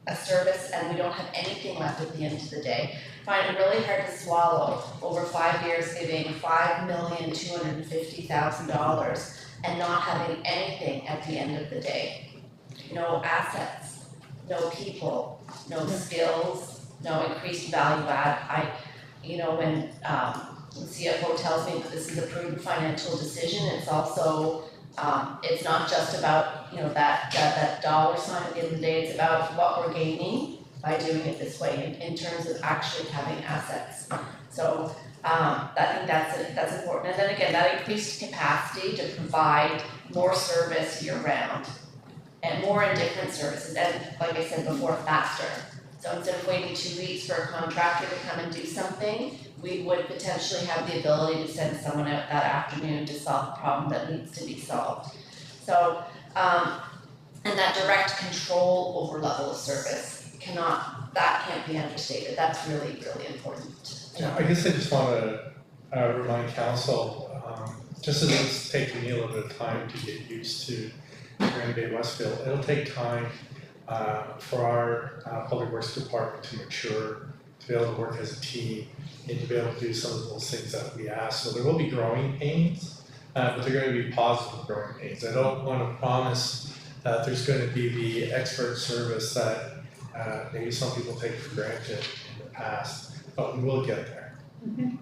a service, and we don't have anything left at the end of the day. I find it really hard to swallow over 5 years giving $5,250,000 and not having anything at the end of the day. No assets, no people, no skills, no increased value add. When the CFO tells me that this is a prudent financial decision, it's also, it's not just about, that dollar sign at the end of the day, it's about what we're gaining by doing it this way in terms of actually having assets. So I think that's important. And then again, that increased capacity to provide more service year round and more and different services, and like I said before, faster. So instead of waiting 2 weeks for a contractor to come and do something, we would potentially have the ability to send someone out that afternoon to solve the problem that needs to be solved. So, and that direct control over level of service can't be understated. That's really, really important. Yeah, I guess I just want to remind council, just as it's taken me a little bit of time to get used to Grand Bay-Westfield, it'll take time for our Public Works Department to mature, to be able to work as a team, and to be able to do some of those things that we ask. So there will be growing pains, but they're going to be positive growing pains. I don't want to promise that there's going to be the expert service that maybe some people take for granted in the past, but we will get there. Mm-hmm.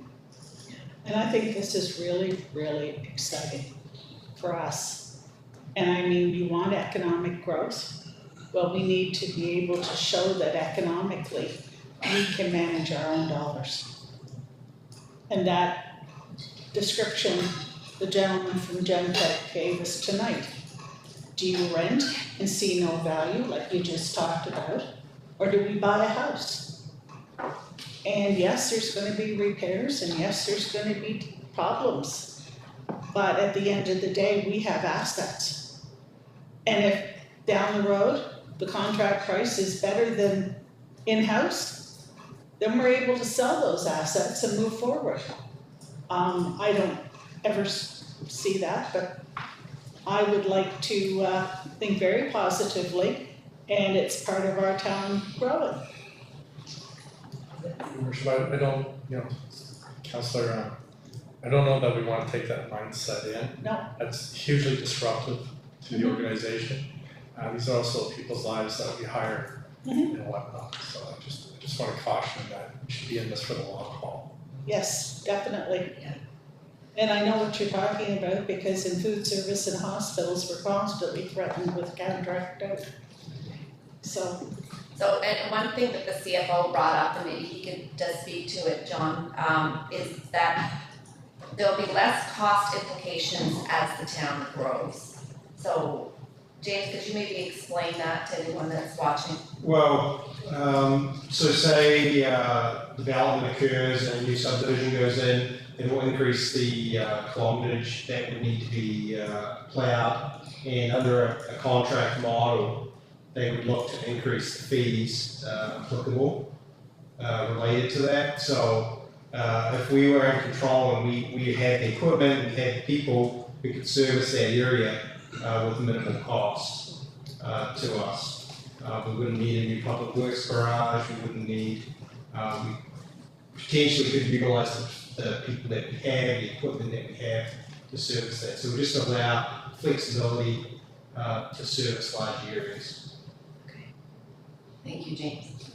And I think this is really, really exciting for us. And I mean, we want economic growth. Well, we need to be able to show that economically we can manage our own dollars. And that description the gentleman from Gemtech gave us tonight. Do you rent and see no value like you just talked about? Or do we buy a house? And yes, there's going to be repairs, and yes, there's going to be problems. But at the end of the day, we have assets. And if down the road, the contract price is better than in-house, then we're able to sell those assets and move forward. I don't ever see that, but I would like to think very positively, and it's part of our town growing. Your Worship, I don't, Councillor, I don't know that we want to take that mindset in. No. That's hugely disruptive to the organization. These are also people's lives that we hire and whatnot. So I just want to caution that we should be in this for the long haul. Yes, definitely. Yeah. And I know what you're talking about, because in food service and hospitals, we're constantly threatened with contract out. So, and one thing that the CFO brought up, and maybe he could just speak to it, John, is that there'll be less cost implications as the town grows. So, James, could you maybe explain that to anyone that's watching? Well, so say development occurs and a new subdivision goes in, it will increase the kilometrage that would need to be plowed, and under a contract model, they would look to increase the fees applicable related to that. So if we were in control and we had the equipment, we had the people, we could service that area with minimal cost to us. We wouldn't need a new public works garage, we wouldn't need, potentially could utilize the people that we have, the equipment that we have to service that. So we just allow flexibility to service large areas. Thank you, James.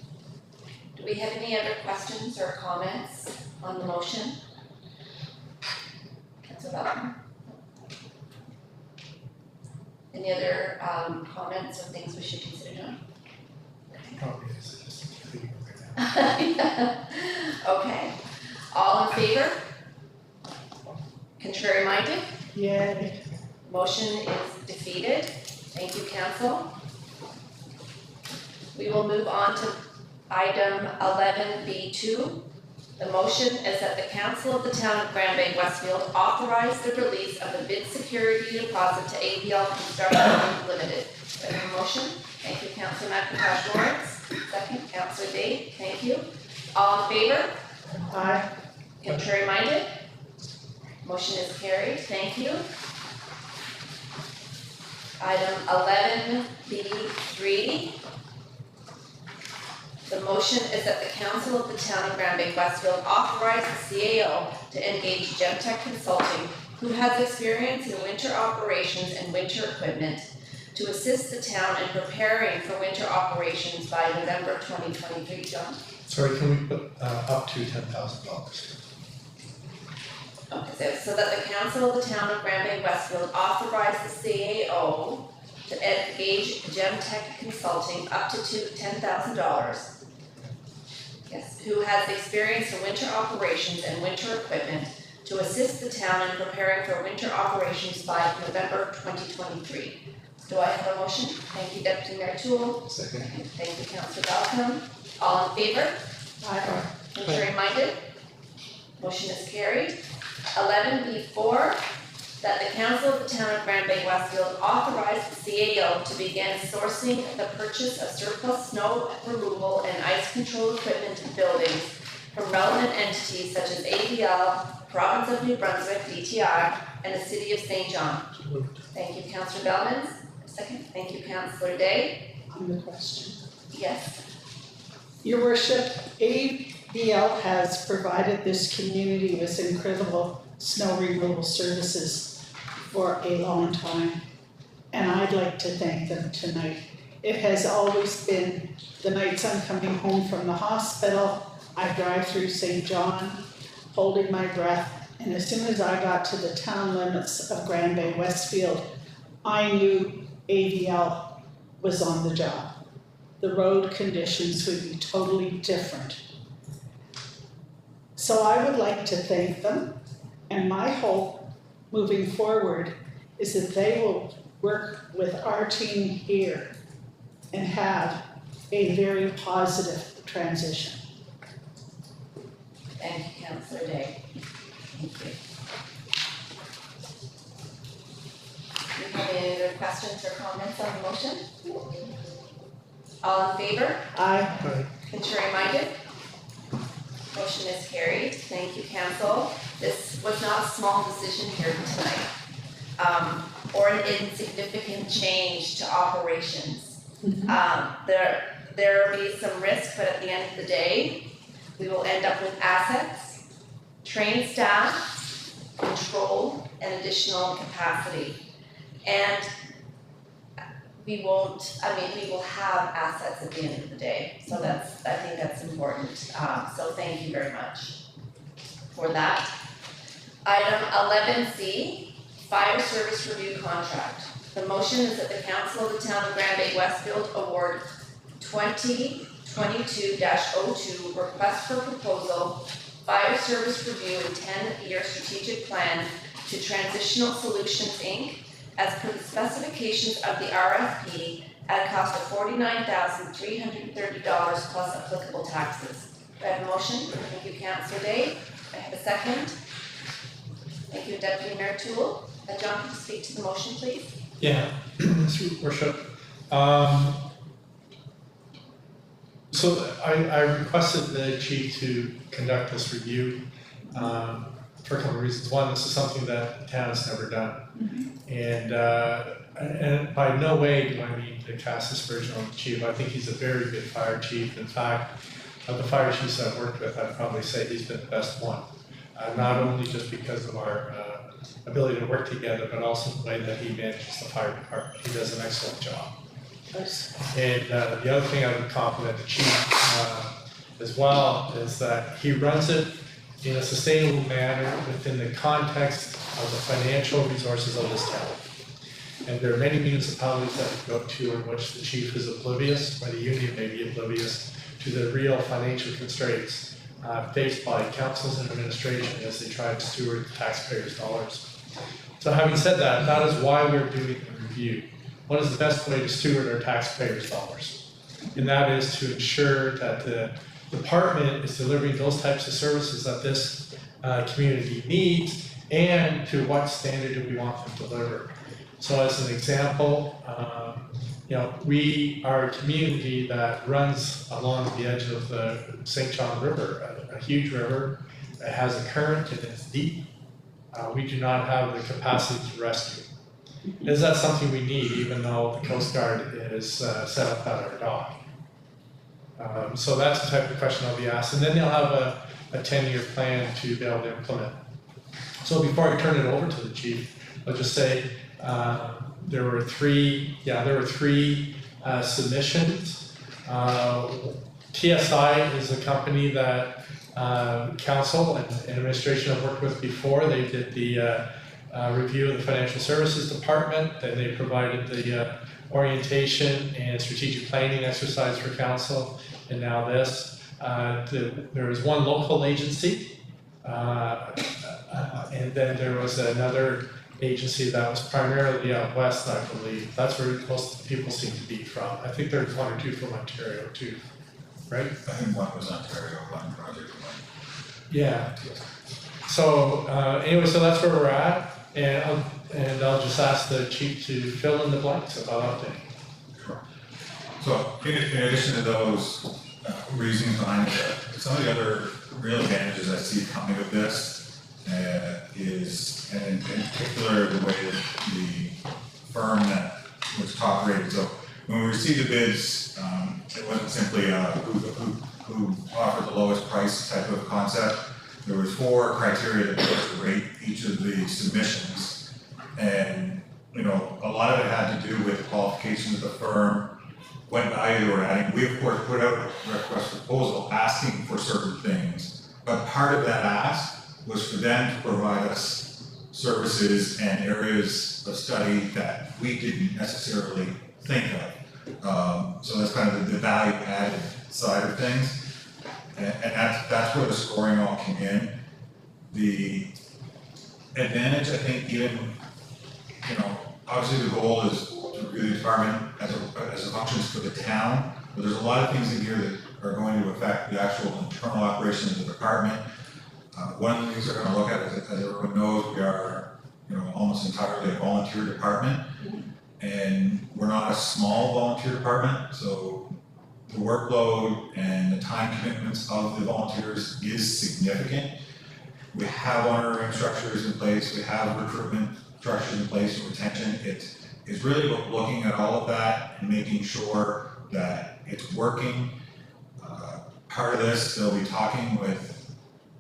Do we have any other questions or comments on the motion? Councilor Bowden? Any other comments or things we should consider doing? Probably is just thinking right now. Okay, all in favor? Contrary minded? Yeah. Motion is defeated. Thank you, council. We will move on to item 11B2. The motion is that the council of the town of Grand Bay-Westfield authorize the release of the bid security deposit to ABL Construction Limited. Do I have a motion? Thank you, Councilor McIntosh Lawrence. Second, Councilor Day. Thank you. All in favor? Aye. Contrary minded? Motion is carried. Thank you. Item 11B3. The motion is that the council of the town of Grand Bay-Westfield authorize the CAO to engage Gemtech Consulting, who has experience in winter operations and winter equipment, to assist the town in preparing for winter operations by November 2023. John? Sorry, can we put up to $10,000? Okay, so that the council of the town of Grand Bay-Westfield authorize the CAO to engage Gemtech Consulting up to $10,000. Yes, who has experience in winter operations and winter equipment to assist the town in preparing for winter operations by November 2023. Do I have a motion? Thank you, Deputy Mayor Toole. Second. Thank you, Councilor Balcom. All in favor? Aye. Contrary minded? Motion is carried. 11B4, that the council of the town of Grand Bay-Westfield authorize the CAO to begin sourcing the purchase of surplus snow removal and ice control equipment and buildings from relevant entities such as ABL, Province of New Brunswick, DTI, and the City of St. John. Thank you, Councillor Bellmans. Second, thank you, Councillor Day. On the question. Yes. Your worship, ABL has provided this community with incredible snow removal services for a long time, and I'd like to thank them tonight. It has always been the nights I'm coming home from the hospital, I drive through St. John, holding my breath, and as soon as I got to the town limits of Grand Bay-Westfield, I knew ABL was on the job. The road conditions would be totally different. So I would like to thank them, and my hope moving forward is that they will work with our team here and have a very positive transition. Thank you, Councillor Day. Thank you. Do you have any other questions or comments on the motion? All in favor? Aye. Contrary minded? Motion is carried. Thank you, council. This was not a small decision here tonight, or an insignificant change to operations. There will be some risk, but at the end of the day, we will end up with assets, trained staff, control, and additional capacity. And we will have assets at the end of the day. So I think that's important. So thank you very much for that. Item 11C, Fire Service Review Contract. The motion is that the council of the town of Grand Bay-Westfield award 2022-02 request for proposal Fire Service Review and 10-year strategic plan to Transitional Solutions, Inc. as per the specifications of the RFP at a cost of $49,330 plus applicable taxes. Do I have a motion? Thank you, Councillor Day. I have a second. Thank you, Deputy Mayor Toole. John, could you speak to the motion, please? Yeah, Mr. Worship. So I requested the chief to conduct this review for a couple of reasons. One, this is something that the town has never done. And by no way do I mean to cast aspersion on the chief. I think he's a very good fire chief. In fact, of the fire chiefs I've worked with, I'd probably say he's been the best one. Not only just because of our ability to work together, but also the way that he manages the fire department. He does an excellent job. And the other thing I would compliment the chief as well is that he runs it in a sustainable manner within the context of the financial resources of this town. And there are many municipalities that we go to in which the chief is oblivious, or the union may be oblivious, to the real financial constraints faced by councils and administration as they try to steward the taxpayers' dollars. So having said that, that is why we're doing the review. What is the best way to steward our taxpayers' dollars? And that is to ensure that the department is delivering those types of services that this community needs, and to what standard do we want them to deliver. So as an example, we are a community that runs along the edge of the St. John River, a huge river. It has a current and it's deep. We do not have the capacity to rescue. Is that something we need, even though the Coast Guard is set up at our dock? So that's the type of question I'll be asked. And then they'll have a 10-year plan to be able to implement. So before I turn it over to the chief, I'll just say there were three submissions. TSI is a company that council and administration have worked with before. They did the review of the financial services department, then they provided the orientation and strategic planning exercise for council, and now this. There was one local agency, and then there was another agency that was primarily out west, I believe. That's where most of the people seem to be from. I think there's one or two from Ontario too, right? I think one was Ontario, one project one. Yeah. So anyway, so that's where we're at, and I'll just ask the chief to fill in the blanks about updating. Sure. So in addition to those reasons behind it, some of the other real advantages I see coming of this is, and in particular, the way that the firm that was top rated. So when we received the bids, it wasn't simply who offered the lowest price type of concept. There was 4 criteria that we had to rate each of the submissions, and a lot of it had to do with the qualifications of the firm, what value they were adding. We of course put out a request proposal asking for certain things, but part of that ask was for them to provide us services and areas of study that we didn't necessarily think of. So that's kind of the value added side of things. And that's where the scoring all came in. The advantage, I think, even, obviously the goal is to review the department as a functions for the town, but there's a lot of things in here that are going to affect the actual internal operations of the department. One of the things they're going to look at is, as everyone knows, we are, almost entirely a volunteer department, and we're not a small volunteer department, so the workload and the time commitments of the volunteers is significant. We have honorarium structures in place, we have recruitment structures in place for retention. It is really about looking at all of that and making sure that it's working. Part of this, they'll be talking with,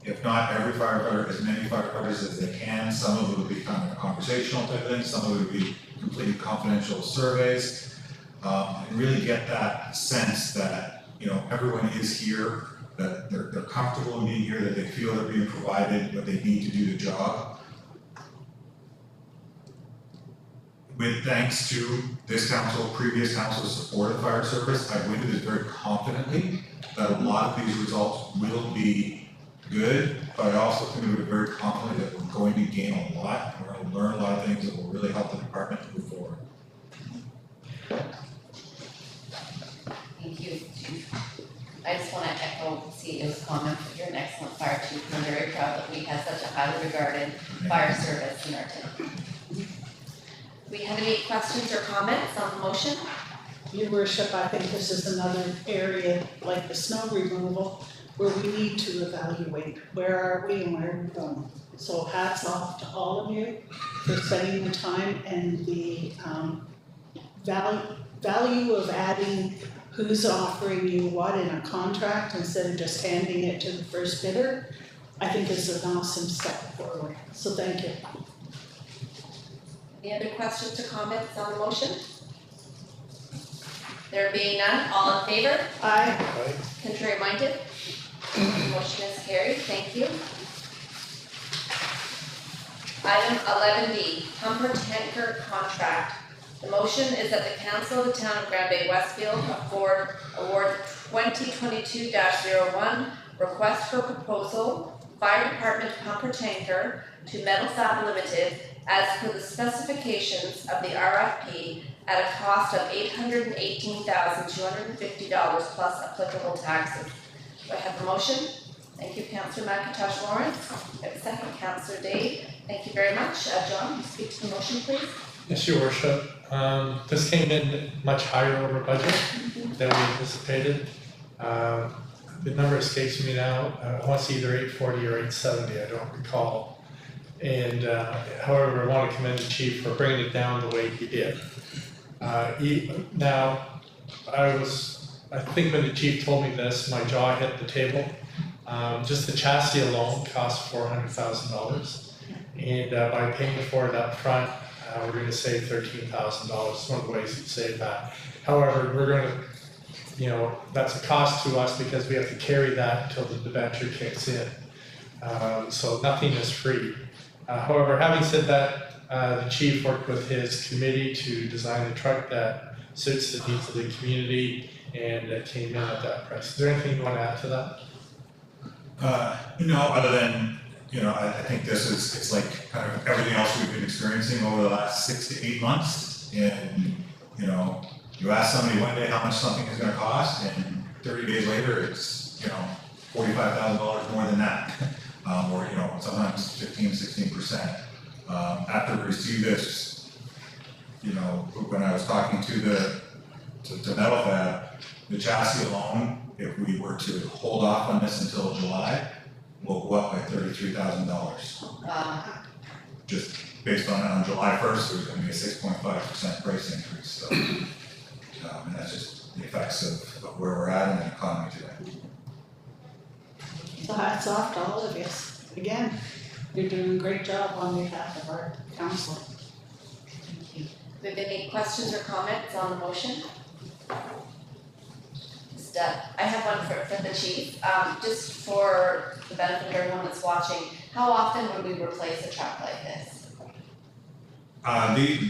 if not every firefighter, as many firefighters as they can. Some of it will be kind of a conversational type thing, some of it will be completely confidential surveys, and really get that sense that everyone is here, that they're comfortable in being here, that they feel they're being provided what they need to do the job. With thanks to this council, previous council's support of the fire service, I went into this very confidently that a lot of these results will be good, but I also think we're very confident that we're going to gain a lot. We're going to learn a lot of things that will really help the department move forward. Thank you, Chief. I just want to echo CEO's comment that you're an excellent fire chief, and I'm very proud that we have such a highly regarded fire service in our town. Do we have any questions or comments on the motion? Your worship, I think this is another area like the snow removal where we need to evaluate where are we and where are we going. So hats off to all of you for spending the time and the value of adding who's offering you what in a contract instead of just handing it to the first bidder, I think is an awesome step forward. So thank you. Any other questions or comments on the motion? There being none, all in favor? Aye. Contrary minded? Motion is carried, thank you. Item 11B, pumper tanker contract. The motion is that the council of the town of Grand Bay-Westfield award 2022-01 request for proposal, fire department pumper tanker to Metal Fab Limited as per the specifications of the RFP at a cost of $818,250 plus applicable taxes. Do I have a motion? Thank you, Councillor McIntosh Lawrence. I have a second, Councillor Day. Thank you very much. John, you speak to the motion, please. Yes, Your Worship. This came in much higher over budget than we anticipated. The number escapes me now. I want to see either 840 or 870, I don't recall. And however, I want to commend the chief for bringing it down the way he did. Now, I think when the chief told me this, my jaw hit the table. Just the chassis alone cost $400,000. And by paying for it up front, we're going to save $13,000. It's one of the ways you save that. However, we're going to, that's a cost to us because we have to carry that until the debenture kicks in. So nothing is free. However, having said that, the chief worked with his committee to design a truck that suits the needs of the community, and it came in at that price. Is there anything you want to add to that? Other than, I think it's like kind of everything else we've been experiencing over the last 6 to 8 months. And, you ask somebody one day how much something is gonna cost, and 30 days later, it's, $45,000 more than that. Or, sometimes 15-16%. After we received this, when I was talking to Metal Fab, the chassis alone, if we were to hold off on this until July, will go up by $33,000. Just based on July 1st, there's going to be a 6.5% price increase. So, and that's just the effects of where we're at in the economy today. So hats off to all of you. Again, you're doing a great job on behalf of our council. Thank you. Do we have any questions or comments on the motion? I have one for the chief. Just for the benefit of everyone that's watching, how often would we replace a truck like this?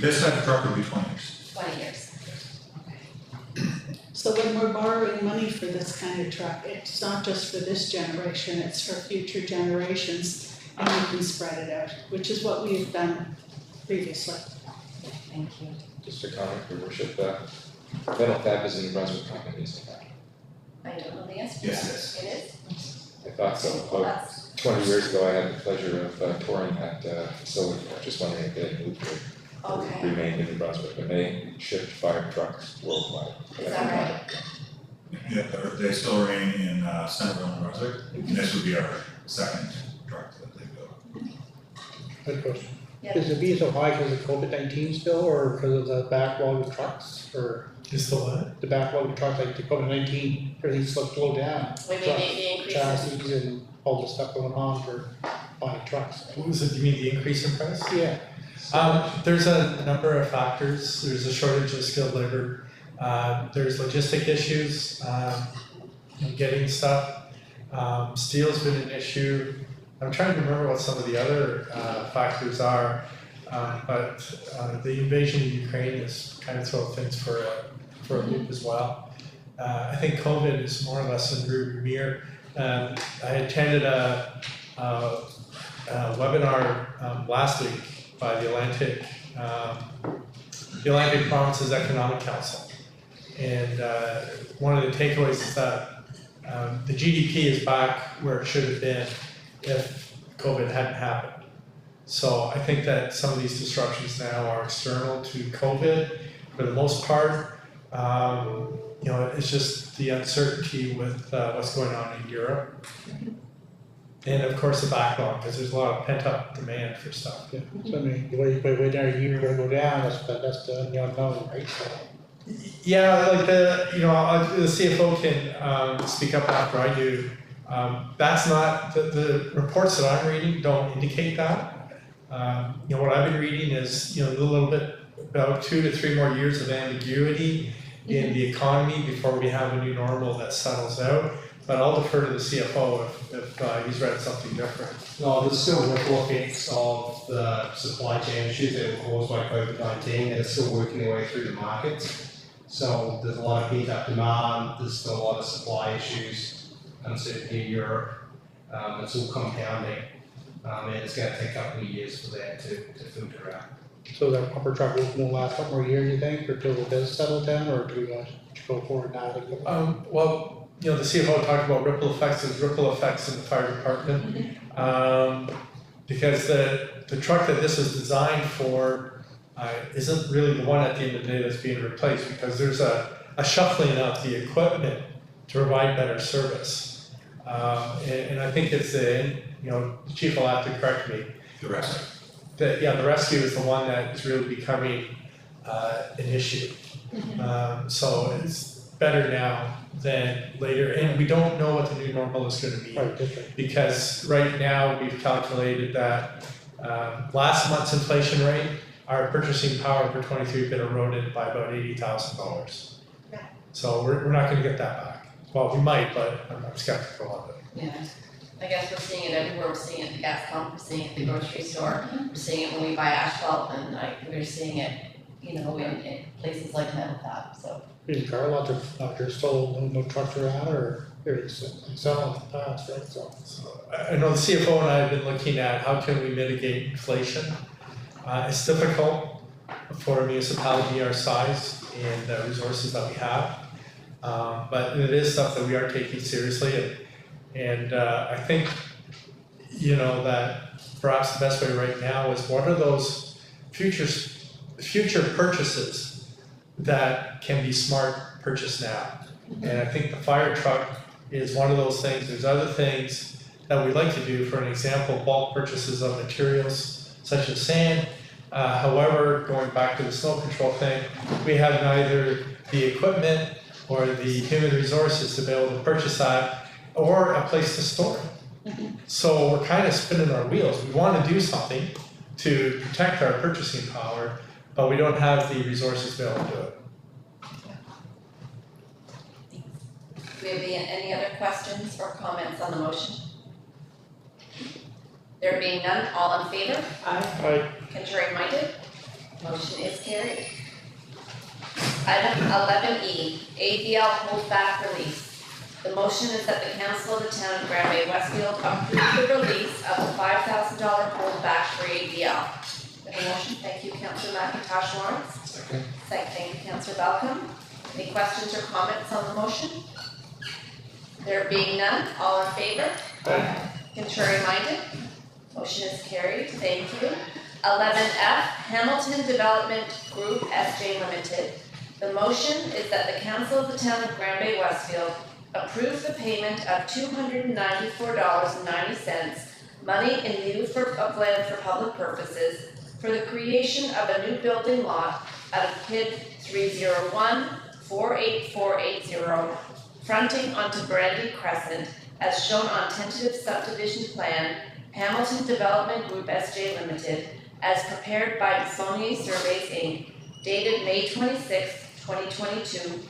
This type of truck would be 20 years. 20 years. So when we're borrowing money for this kind of truck, it's not just for this generation, it's for future generations, and you can spread it out, which is what we've done previously. Thank you. Just a comment, Your Worship. Metal Fab is in New Brunswick company, isn't it? I don't know the answer to Yes, that. it It is? I thought so. Well, About that's, 20 years ago, I had the pleasure of touring that facility. I just wondering if they had moved or okay. remained in New Brunswick, and they shipped fire trucks worldwide. Is that right? Yeah, they still remain in Centerville, New Brunswick, and this would be our second truck that they built. Good question. Yeah. Is the V so high because of COVID-19 still, or because of the backlog of trucks, or Is the what? the backlog of trucks, like the COVID-19, everything's slowed down? We may Truck need the increase in, Chassis and all the stuff going on for buying trucks. What was it, you mean the increase in price? Yeah. There's a number of factors. There's a shortage of skilled labor. There's logistic issues, in getting stuff. Steel's been an issue. I'm trying to remember what some of the other factors are, but the invasion of Ukraine has kind of thrown things for a loop as well. I think COVID is more or less in rearview mirror. I attended a webinar last week by the Atlantic Provinces Economic Council. And one of the takeaways is that the GDP is back where it should have been if COVID hadn't happened. So I think that some of these disruptions now are external to COVID for the most part. It's just the uncertainty with what's going on in Europe. And of course the backlog, because there's a lot of pent up demand for stuff. Yeah. So I mean, the way down a year, we're gonna go down, that's the unknown, right? So Yeah, like the CFO can speak up after I do. That's not, the reports that I'm reading don't indicate that. What I've been reading is, a little bit, about 2 to 3 more years of ambiguity in the economy before we have a new normal that settles out. But I'll defer to the CFO if he's read something different. No, there's still ripple effects of the supply chain issues that were caused by COVID-19 that are still working their way through the markets. So there's a lot of pent-up demand, there's still a lot of supply issues, uncertainty in Europe. It's all compounding, and it's going to take a couple of years for that to filter out. So that pumper truck won't last a couple more years, you think, or till it does settle down, or do we want to go forward now? Well, the CFO talked about ripple effects. There's ripple effects in the fire department. Because the truck that this is designed for isn't really the one at the end of the day that's being replaced, because there's a shuffling of the equipment to provide better service. And I think it's the chief will have to correct me. The rest. The rescue is the one that is really becoming an issue. So it's better now than later, and we don't know what the new normal is going to be. Right, different. Because right now we've calculated that last month's inflation rate, our purchasing power for 23 has been eroded by about $80,000. So we're not going to get that back. Well, we might, but I'm skeptical of it. Yeah, I guess we're seeing it everywhere. We're seeing it at the gas pump, we're seeing it at the grocery store, we're seeing it when we buy asphalt, and we're seeing it, in places like Metal Fab, so. In car lots of there's still no trucks around, or there's selling in the past, right? So I know the CFO and I have been looking at how can we mitigate inflation. It's difficult for a municipality our size and the resources that we have. But it is stuff that we are taking seriously, and I think, that perhaps the best way right now is what are those future purchases that can be smart purchase now. And I think the fire truck is one of those things. There's other things that we like to do, for an example, bulk purchases of materials such as sand. However, going back to the snow control thing, we have neither the equipment or the human resources to be able to purchase that, or a place to store it. So we're kind of spinning our wheels. We want to do something to protect our purchasing power, but we don't have the resources to be able to do it. Do we have any other questions or comments on the motion? There being none, all in favor? Aye. Contrary minded? Motion is carried. Item 11E, ADL holdback release. The motion is that the council of the town of Grand Bay-Westfield approve the release of the $5,000 holdback for ADL. The motion, thank you, Councillor McIntosh Lawrence. Second. Thank you, Councillor Balcom. Any questions or comments on the motion? There being none, all in favor? Aye. Contrary minded? Motion is carried, thank you. 11F, Hamilton Development Group SJ Limited. The motion is that the council of the town of Grand Bay-Westfield approve the payment of $294.90, money in lieu of land for public purposes, for the creation of a new building lot out of PID 301-48480, fronting onto Brandy Crescent, as shown on tentative subdivision plan, Hamilton Development Group SJ Limited, as prepared by Sony Surveys Inc., dated May 26, 2022.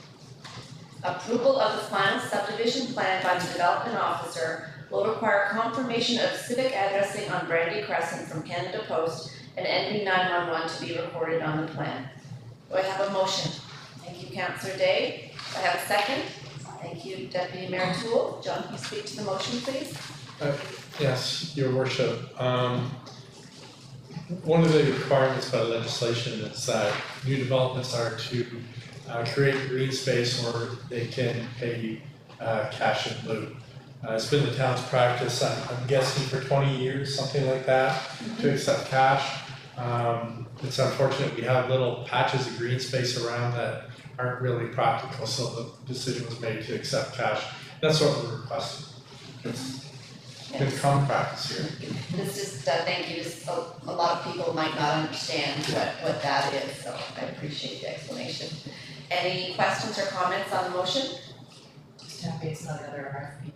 Approval of the final subdivision plan by the development officer will require confirmation of civic addressing on Brandy Crescent from Canada Post and NB 911 to be recorded on the plan. Do I have a motion? Thank you, Councillor Day. Do I have a second? Thank you, Deputy Mayor Toole. John, can you speak to the motion, please? Yes, Your Worship. One of the requirements by legislation is that new developments are to create green space, or they can pay cash in lieu. It's been the town's practice, I'm guessing for 20 years, something like that, to accept cash. It's unfortunate we have little patches of green space around that aren't really practical, so the decision was made to accept cash. That's what we're requesting. It's good common practice here. This is, thank you, just a lot of people might not understand what that is, so I appreciate the explanation. Any questions or comments on the motion? Just happy it's not another RFP.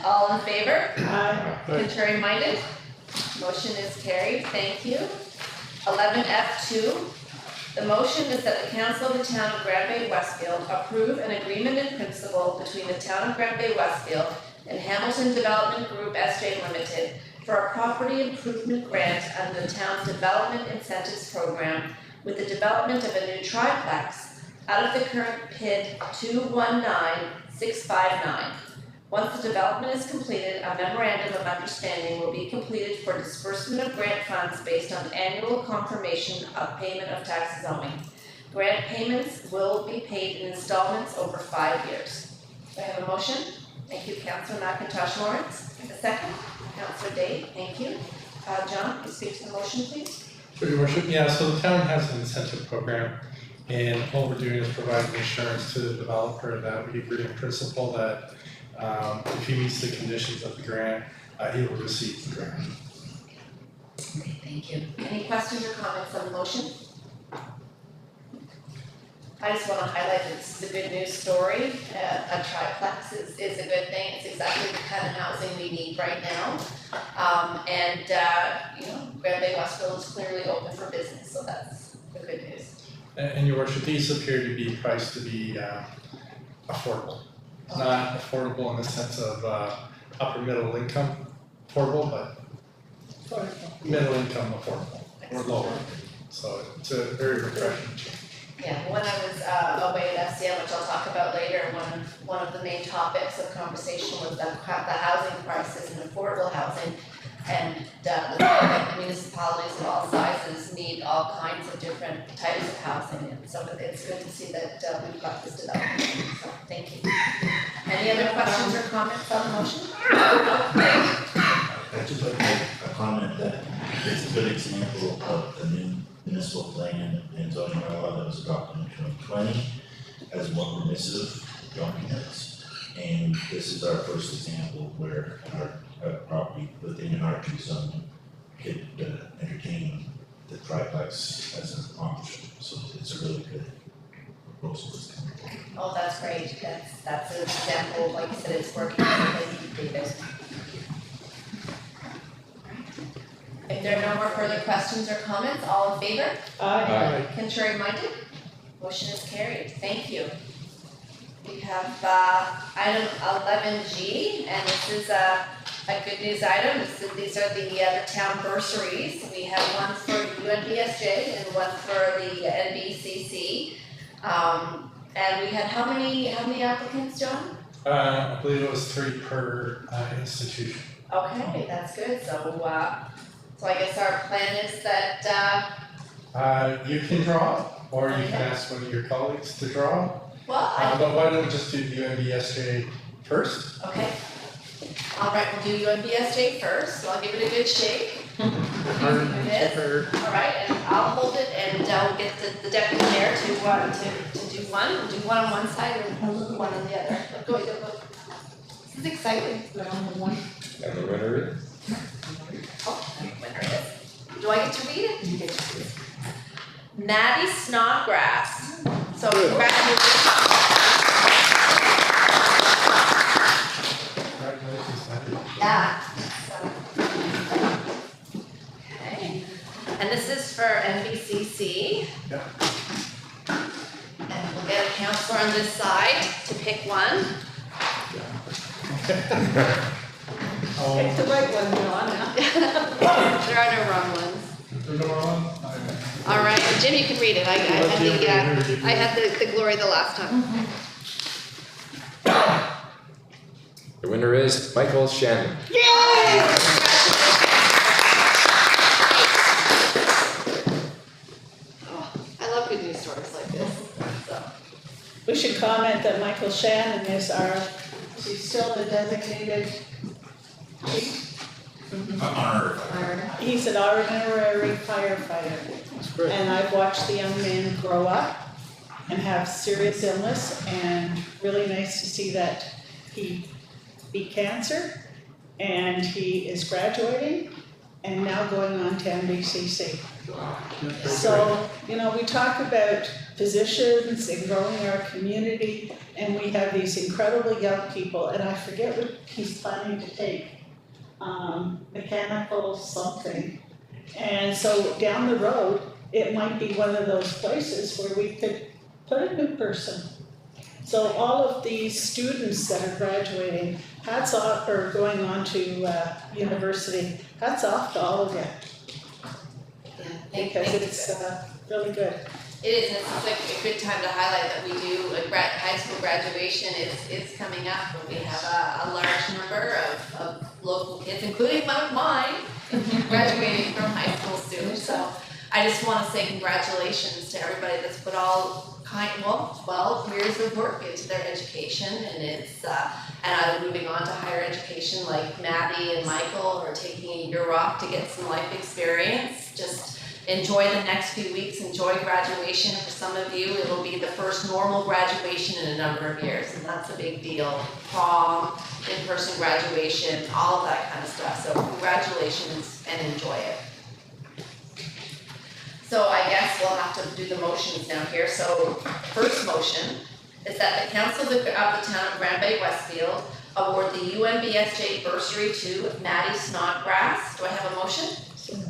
All in favor? Aye. Contrary minded? Motion is carried, thank you. 11F2, the motion is that the Council of the Town of Grand Bay-Westfield approve an agreement in principle between the Town of Grand Bay-Westfield and Hamilton Development Group S.J. Limited for a property improvement grant under the town's Development Incentives Program with the development of a new triplex out of the current PID 219659. Once the development is completed, a memorandum of understanding will be completed for disbursement of grant funds based on annual confirmation of payment of taxes owing. Grant payments will be paid in installments over 5 years. Do I have a motion? Thank you, Councillor McIntosh Lawrence. A second? Councillor Day, thank you. John, can you speak to the motion, please? Your Worship, yeah, so the town has an incentive program, and all we're doing is providing assurance to the developer that we agree in principle that if he meets the conditions of the grant, he will receive the grant. Okay, thank you. Any questions or comments on the motion? I just want to highlight that this is a good news story. A triplex is a good thing. It's exactly the kind of housing we need right now. Grand Bay-Westfield is clearly open for business, so that's the good news. And Your Worship, these appear to be priced to be affordable. Not affordable in the sense of upper middle income affordable, but middle income affordable or lower. So it's a very refreshing change. Yeah, when I was away at FCM, which I'll talk about later, one of the main topics of conversation was the housing prices and affordable housing. And the fact that municipalities of all sizes need all kinds of different types of housing, and so it's good to see that we've got this development. So thank you. Any other questions or comments on the motion? I'd just like to make a comment that it's a good example of the new municipal plan and zoning law that was adopted in 2020 as more permissive documents. And this is our first example where our property within an R2 zone could entertain the triplex as an option. So it's a really good proposal. Oh, that's great. That's an example, like you said, it's working. Thank you, David. If there are no more further questions or comments, all in favor? Aye. Contrary minded? Motion is carried. Thank you. We have item 11G, and this is a good news item. These are the town bursaries. We have one for UNBSJ and one for the NBCC. And we had how many applicants, John? I believe it was 3 per institution. Okay, that's good. So I guess our plan is that You can draw, or you can ask one of your colleagues to draw. But why don't we just do UNBSJ first? Okay. All right, we'll do UNBSJ first, so I'll give it a good shake. It is. All right, and I'll hold it, and I'll get the deputy mayor to do one. We'll do one on one side and one on the other. Go. This is exciting. And the winner is? Oh, winner is. Do I get to read it? You get to read it. Maddie Snodgrass. So congratulations. Yeah. Okay. And this is for NBCC. Yeah. And we'll get a counselor on this side to pick one. Pick the right one, John. There are no wrong ones. All right, and Jim, you can read it. I had the glory the last time. The winner is Michael Shannon. Yay! Oh, I love good news stories like this. So. We should comment that Michael Shannon is she's still the designated chief. He's an honorary firefighter. That's great. And I've watched the young man grow up and have serious illness, and really nice to see that he beat cancer and he is graduating and now going on to MBCC. So, you know, we talk about physicians and growing our community, and we have these incredible young people, and I forget what he's planning to take, mechanical something. And so down the road, it might be one of those places where we could put a new person. So all of these students that are graduating, hats off, or going on to university, hats off to all of you. Because it's really good. It is, and it's like a good time to highlight that we do, high school graduation is coming up, and we have a large number of local kids, including one of mine, graduating from high school soon, so I just wanna say congratulations to everybody that's put all 12 years of work into their education, and it's, and either moving on to higher education like Maddie and Michael, or taking a year off to get some life experience. Just enjoy the next few weeks, enjoy graduation. For some of you, it'll be the first normal graduation in a number of years, and that's a big deal. Prom, in-person graduation, all of that kind of stuff. So congratulations and enjoy it. So I guess we'll have to do the motions now here. So first motion is that the council of the town of Grand Bay-Westfield award the UMBSJ bursary to Maddie Snodgrass. Do I have a motion?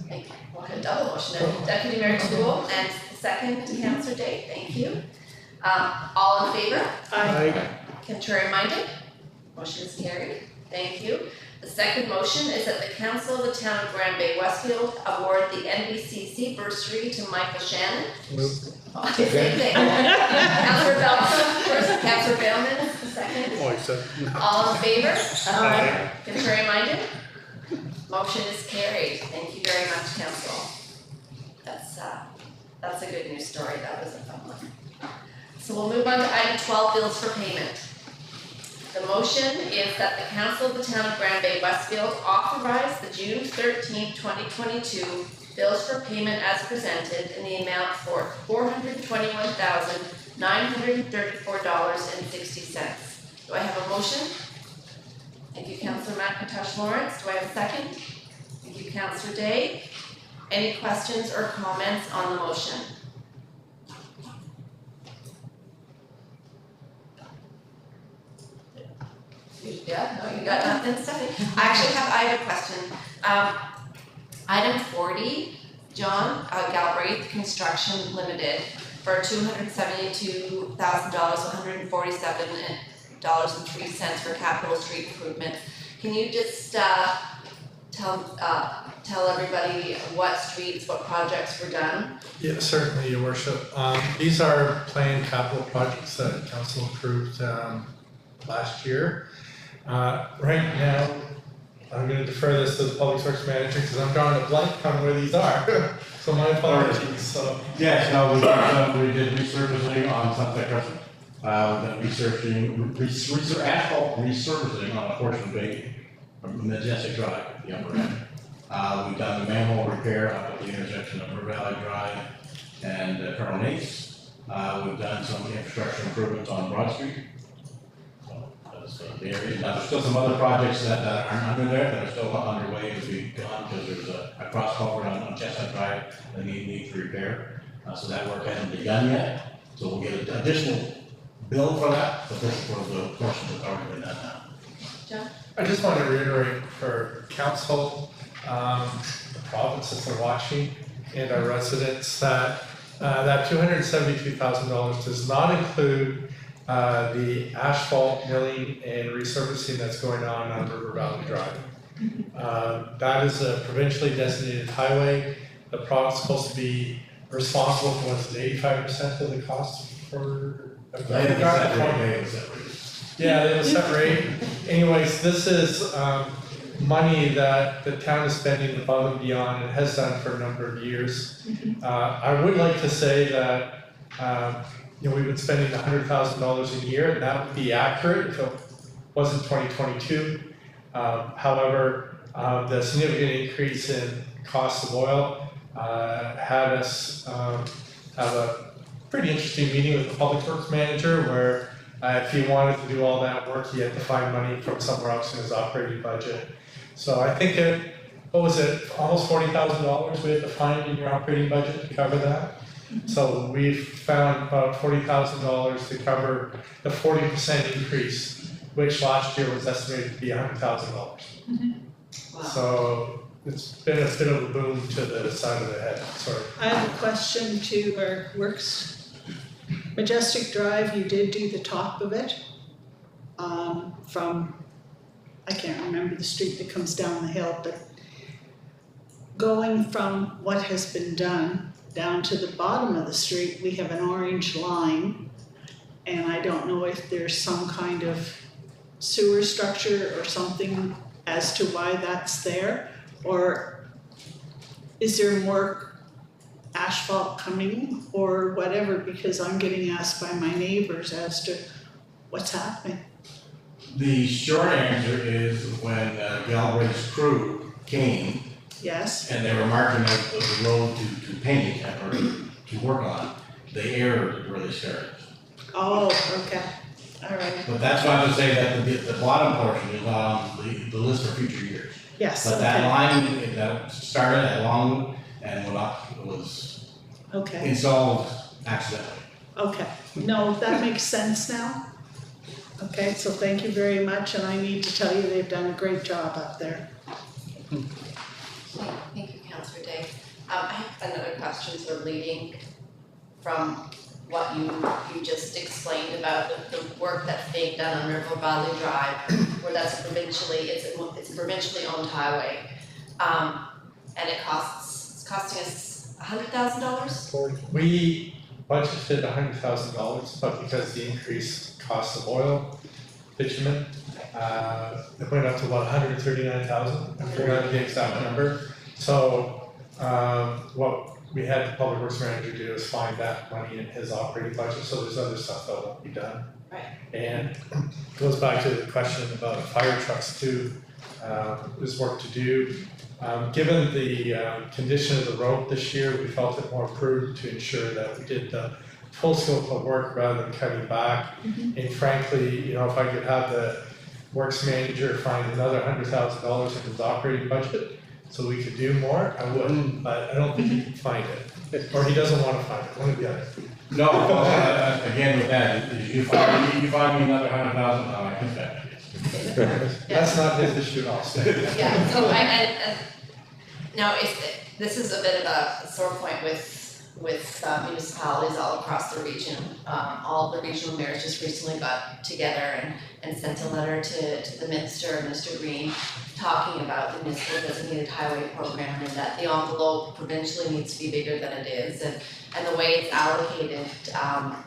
Thank you. Okay, double motion. Deputy Mayor Toole and second, Councillor Day. Thank you. All in favor? Aye. Contrary minded? Motion is carried. Thank you. The second motion is that the council of the town of Grand Bay-Westfield award the NBCC bursary to Michael Shannon. Move. Same thing. Councillor Belson, first, Councillor Bailman, second. Oh, I said. All in favor? Aye. Contrary minded? Motion is carried. Thank you very much, council. That's a good news story. That was a fun one. So we'll move on to item 12, bills for payment. The motion is that the council of the town of Grand Bay-Westfield authorize the June 13, 2022 bills for payment as presented in the amount for $421,934.60. Do I have a motion? Thank you, Councillor McIntosh Lawrence. Do I have a second? Thank you, Councillor Day. Any questions or comments on the motion? Yeah, no, you got nothing to say. I have a question. Item 40, John Galbraith Construction Limited for $272,000, $147.03 for capital street improvement. Can you just tell everybody what streets, what projects were done? Yeah, certainly, Your Worship. These are planned capital projects that council approved last year. Right now, I'm going to defer this to the Public Works Manager because I'm drawing a blank on where these are. So my apologies. So. Yes, no, we did resurfacing on Sunset Crescent. We've done asphalt resurfacing on a portion of Majestic Drive, the upper end. We've done the manhole repair up at the intersection of River Valley Drive and Colonel Nate's. We've done some infrastructure improvements on Broad Street. So that's the area. Now there's still some other projects that aren't under there that are still underway to be done because there's a cross culvert on Chestnut Drive that needs repair. So that work hasn't begun yet. So we'll get an additional bill for that, but this is for the portion that's already been done now. John? I just want to reiterate for council, the province that they're watching, and our residents that that $272,000 does not include the asphalt milling and resurfacing that's going on River Valley Drive. That is a provincially designated highway. The province is supposed to be responsible for 85% of the cost for a Yeah, they have a set rate. Anyways, this is money that the town is spending above and beyond and has done for a number of years. I would like to say that we've been spending $100,000 a year, and that would be accurate if it wasn't 2022. However, the significant increase in cost of oil had us have a pretty interesting meeting with the Public Works Manager where if he wanted to do all that work, he had to find money from somewhere else in his operating budget. So I think what was it, almost $40,000 we had to find in your operating budget to cover that? So we've found about $40,000 to cover the 40% increase, which last year was estimated to be $100,000. Wow. So it's been a bit of a boom to the side of the head, sorry. I have a question to our works. Majestic Drive, you did do the top of it, from, I can't remember the street that comes down the hill, but going from what has been done down to the bottom of the street, we have an orange line. And I don't know if there's some kind of sewer structure or something as to why that's there, or is there more asphalt coming or whatever, because I'm getting asked by my neighbors as to what's happening. The short answer is when Galbraith's crew came Yes, and they were marking out the road to paint or to work on, the error really started. oh, okay, all right, But that's why I would say that the bottom portion is on the list for future years. yes, But that okay, line that started at Longwood and went up was okay, installed accidentally. okay. No, that makes sense now. Okay, so thank you very much, and I need to tell you, they've done a great job up there. Thank you, Councillor Day. I have another question sort of leading from what you just explained about the work that's being done on River Valley Drive, where that's it's a provincially owned highway. And it's costing us $100,000? We budgeted $100,000, but because the increased cost of oil, bitumen, it went up to about $139,000. I forgot the exact number. So what we had the public works manager do is find that money in his operating budget. So there's other stuff that won't be done. Right. And it goes back to the question about fire trucks too. There's work to do. Given the condition of the road this year, we felt it more prudent to ensure that we did the full scope of work rather than cutting back. And frankly, you know, if I could have the works manager find another $100,000 in his operating budget so we could do more, I would, but I don't think he can find it. Or he doesn't want to find it, one or the other. No, again with that, you find me another $100,000, I think that. That's not his issue at all. Yeah, so and now this is a bit of a sore point with municipalities all across the region. All the regional mayors just recently got together and sent a letter to the minister, Mr. Green, talking about the municipal designated highway program and that the envelope provincially needs to be bigger than it is, and the way it's allocated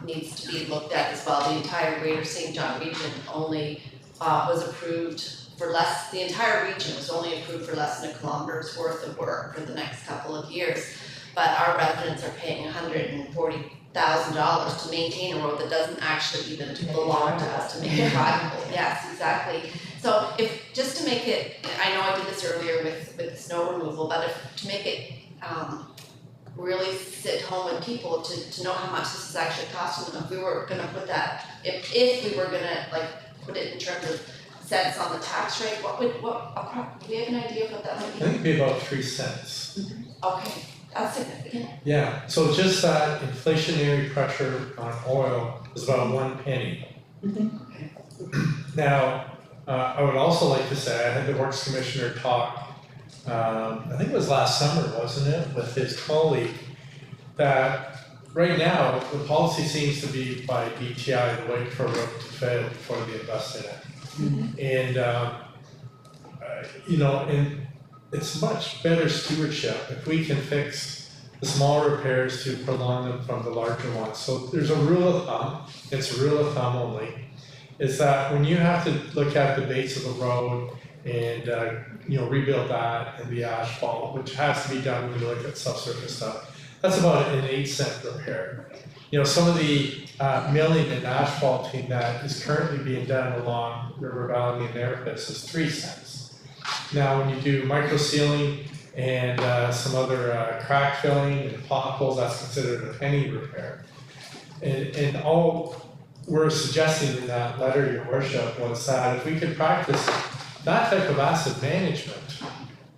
needs to be looked at as well. The entire Greater St. John region only was approved for less, the entire region was only approved for less than a kilometer's worth of work for the next couple of years. But our residents are paying $140,000 to maintain a road that doesn't actually even belong to us, to make it drivable. Yes, exactly. So just to make it, I know I did this earlier with the snow removal, but to make it really sit home with people to know how much this is actually costing them, if we were gonna put that, if we were gonna like put it in terms of cents on the tax rate, do we have an idea of what that might I be? think it'd be about 3 cents. Okay, that's significant. Yeah, so just that inflationary pressure on oil is about 1 penny. Now, I would also like to say, I had the Works Commissioner talk, I think it was last summer, wasn't it, with his colleague, that right now, the policy seems to be by DTI to wait for a road to fail before they invest in it. And, you know, and it's much better stewardship if we can fix the small repairs to prolong them from the larger ones. So there's a rule of thumb, it's a rule of thumb only, is that when you have to look at the base of the road and, you know, rebuild that and the asphalt, which has to be done when you look at subsurface stuff, that's about an 8-cent repair. You know, some of the milling and asphalting that is currently being done along River Valley and Airfits is 3 cents. Now, when you do micro sealing and some other crack filling and potholes, that's considered a penny repair. And all we're suggesting in that letter, Your Worship, was that if we could practice that type of asset management,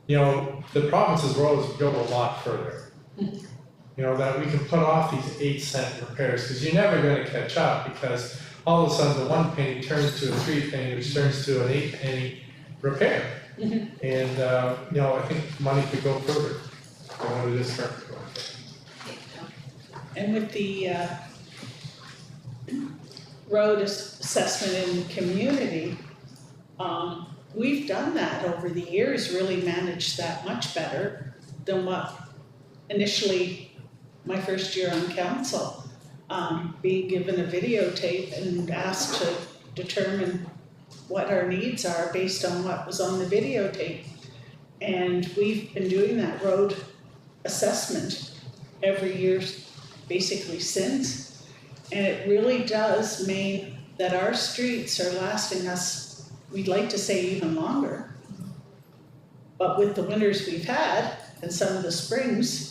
you know, the province's roads go a lot further. You know, that we can put off these 8-cent repairs, because you're never gonna catch up, because all of a sudden the 1 penny turns to a 3 penny, which turns to an 8 penny repair. And, you know, I think money could go further than what it is currently going. And with the road assessment in the community, we've done that over the years, really managed that much better than what initially my first year on council, being given a videotape and asked to determine what our needs are based on what was on the videotape. And we've been doing that road assessment every year basically since. And it really does mean that our streets are lasting us, we'd like to say even longer. But with the winters we've had and some of the springs,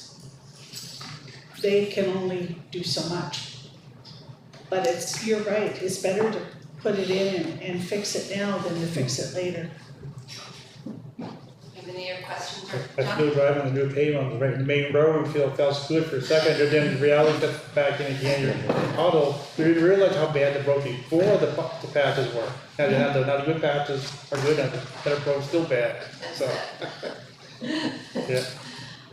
they can only do so much. But it's, you're right, it's better to put it in and fix it now than to fix it later. Have any other questions for I John? feel driving on the new pavement on the right, the main road, felt good for a second, and then reality gets back in again, you're auto, you realize how bad the road before the patches were. Now the good patches are good, and the better road's still bad, so. Yeah.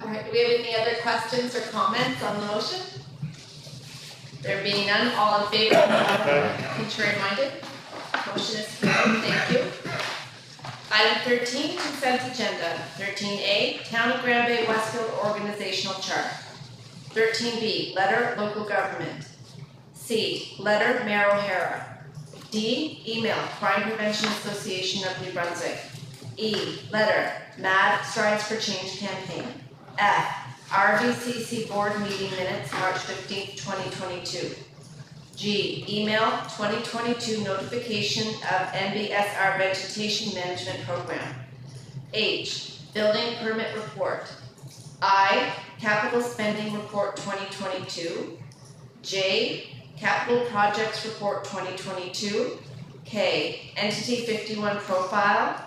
All right, do we have any other questions or comments on the motion? There being none, all in favor? Contrary minded? Motion is carried, thank you. Item 13, consent agenda. 13A, Town of Grand Bay-Westfield Organizational Chart. 13B, letter local government. C, letter Mayor O'Hara. D, email Crime Prevention Association of New Brunswick. E, letter Mad Strides for Change campaign. F, RVCC board meeting minutes, March 15th, 2022. G, email 2022 notification of NBSR vegetation management program. H, building permit report. I, capital spending report 2022. J, capital projects report 2022. K, entity 51 profile.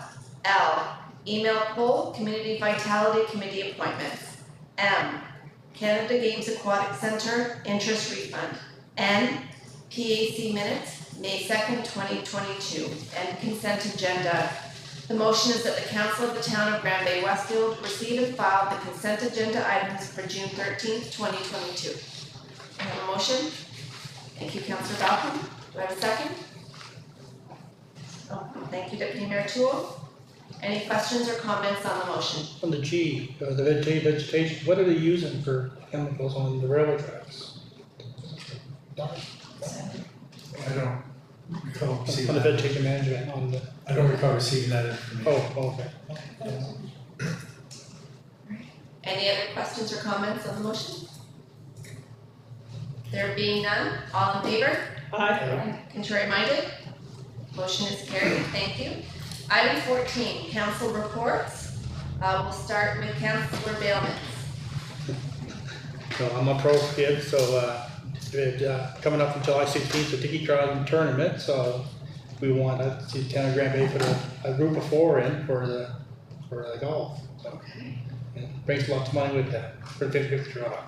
L, email poll, community vitality committee appointments. M, Canada Games Aquatic Center, interest refund. N, PAC minutes, May 2nd, 2022, and consent agenda. The motion is that the Council of the Town of Grand Bay-Westfield receive and file the consent agenda items for June 13th, 2022. I have a motion. Thank you, Councillor Balcom. Do I have a second? Oh, thank you, Deputy Mayor Toole. Any questions or comments on the motion? On the G, the vegetation, what are they using for chemicals on the railroad tracks? I don't recall On receiving the that. vegetation management, on the, I don't recall receiving that information. oh, okay. Any other questions or comments on the motion? There being none, all in favor? Aye. Contrary minded? Motion is carried, thank you. Item 14, council reports. We'll start with Councillor Bailmans. So I'm a pro kid, so, coming up on July 16th, the Tiki Trial Tournament, so we want to see Town of Grand Bay put a group of 4 in for the golf. So, Okay. and brings lots of money with that for the 50th draw.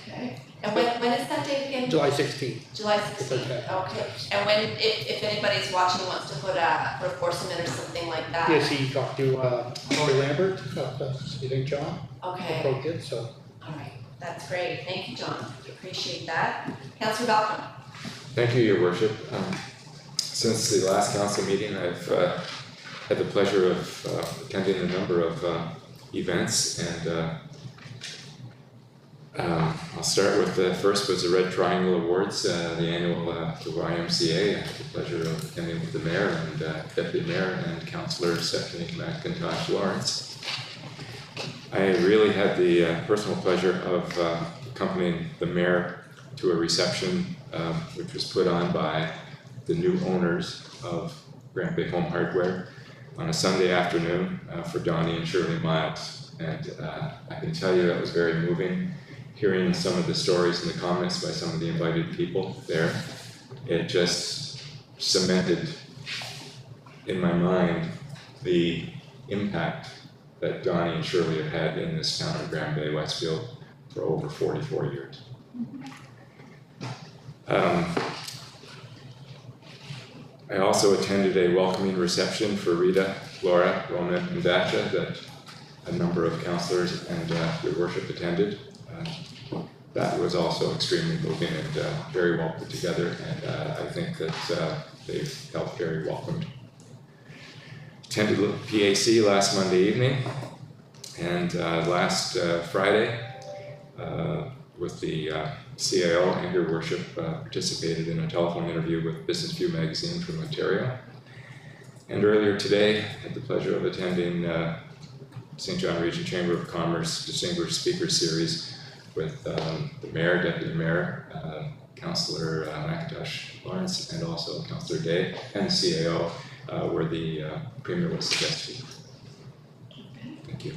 Okay. And when is that date again? July 16th. July 16th, okay. And when, if anybody's watching wants to put a force in or something like that? Yes, he talked to Roy Lambert, you think John? Okay, Pro kid, so. all right, that's great, thank you, John, appreciate that. Councillor Balcom. Thank you, Your Worship. Since the last council meeting, I've had the pleasure of attending a number of events, and I'll start with the first was the Red Triangle Awards, the annual to YMCA. I had the pleasure of attending with the mayor and deputy mayor and Councillor Stephanie McIntosh Lawrence. I really had the personal pleasure of accompanying the mayor to a reception which was put on by the new owners of Grand Bay Home Hardware on a Sunday afternoon for Donnie and Shirley Miles. And I can tell you that was very moving. Hearing some of the stories and the comments by some of the invited people there, it just cemented in my mind the impact that Donnie and Shirley have had in this town of Grand Bay-Westfield for over 44 years. I also attended a welcoming reception for Rita, Laura, Roman, and Dasha that a number of councillors and your worship attended. That was also extremely moving and very well put together, and I think that they've felt very welcomed. Attended the PAC last Monday evening, and last Friday with the CIO and your worship participated in a telephone interview with Business View magazine from Ontario. And earlier today, I had the pleasure of attending St. John Region Chamber of Commerce Distinguished Speaker Series with the Mayor, Deputy Mayor, Councillor McIntosh Lawrence, and also Councillor Day, and the CAO, where the Premier was the guest speaker. Thank you.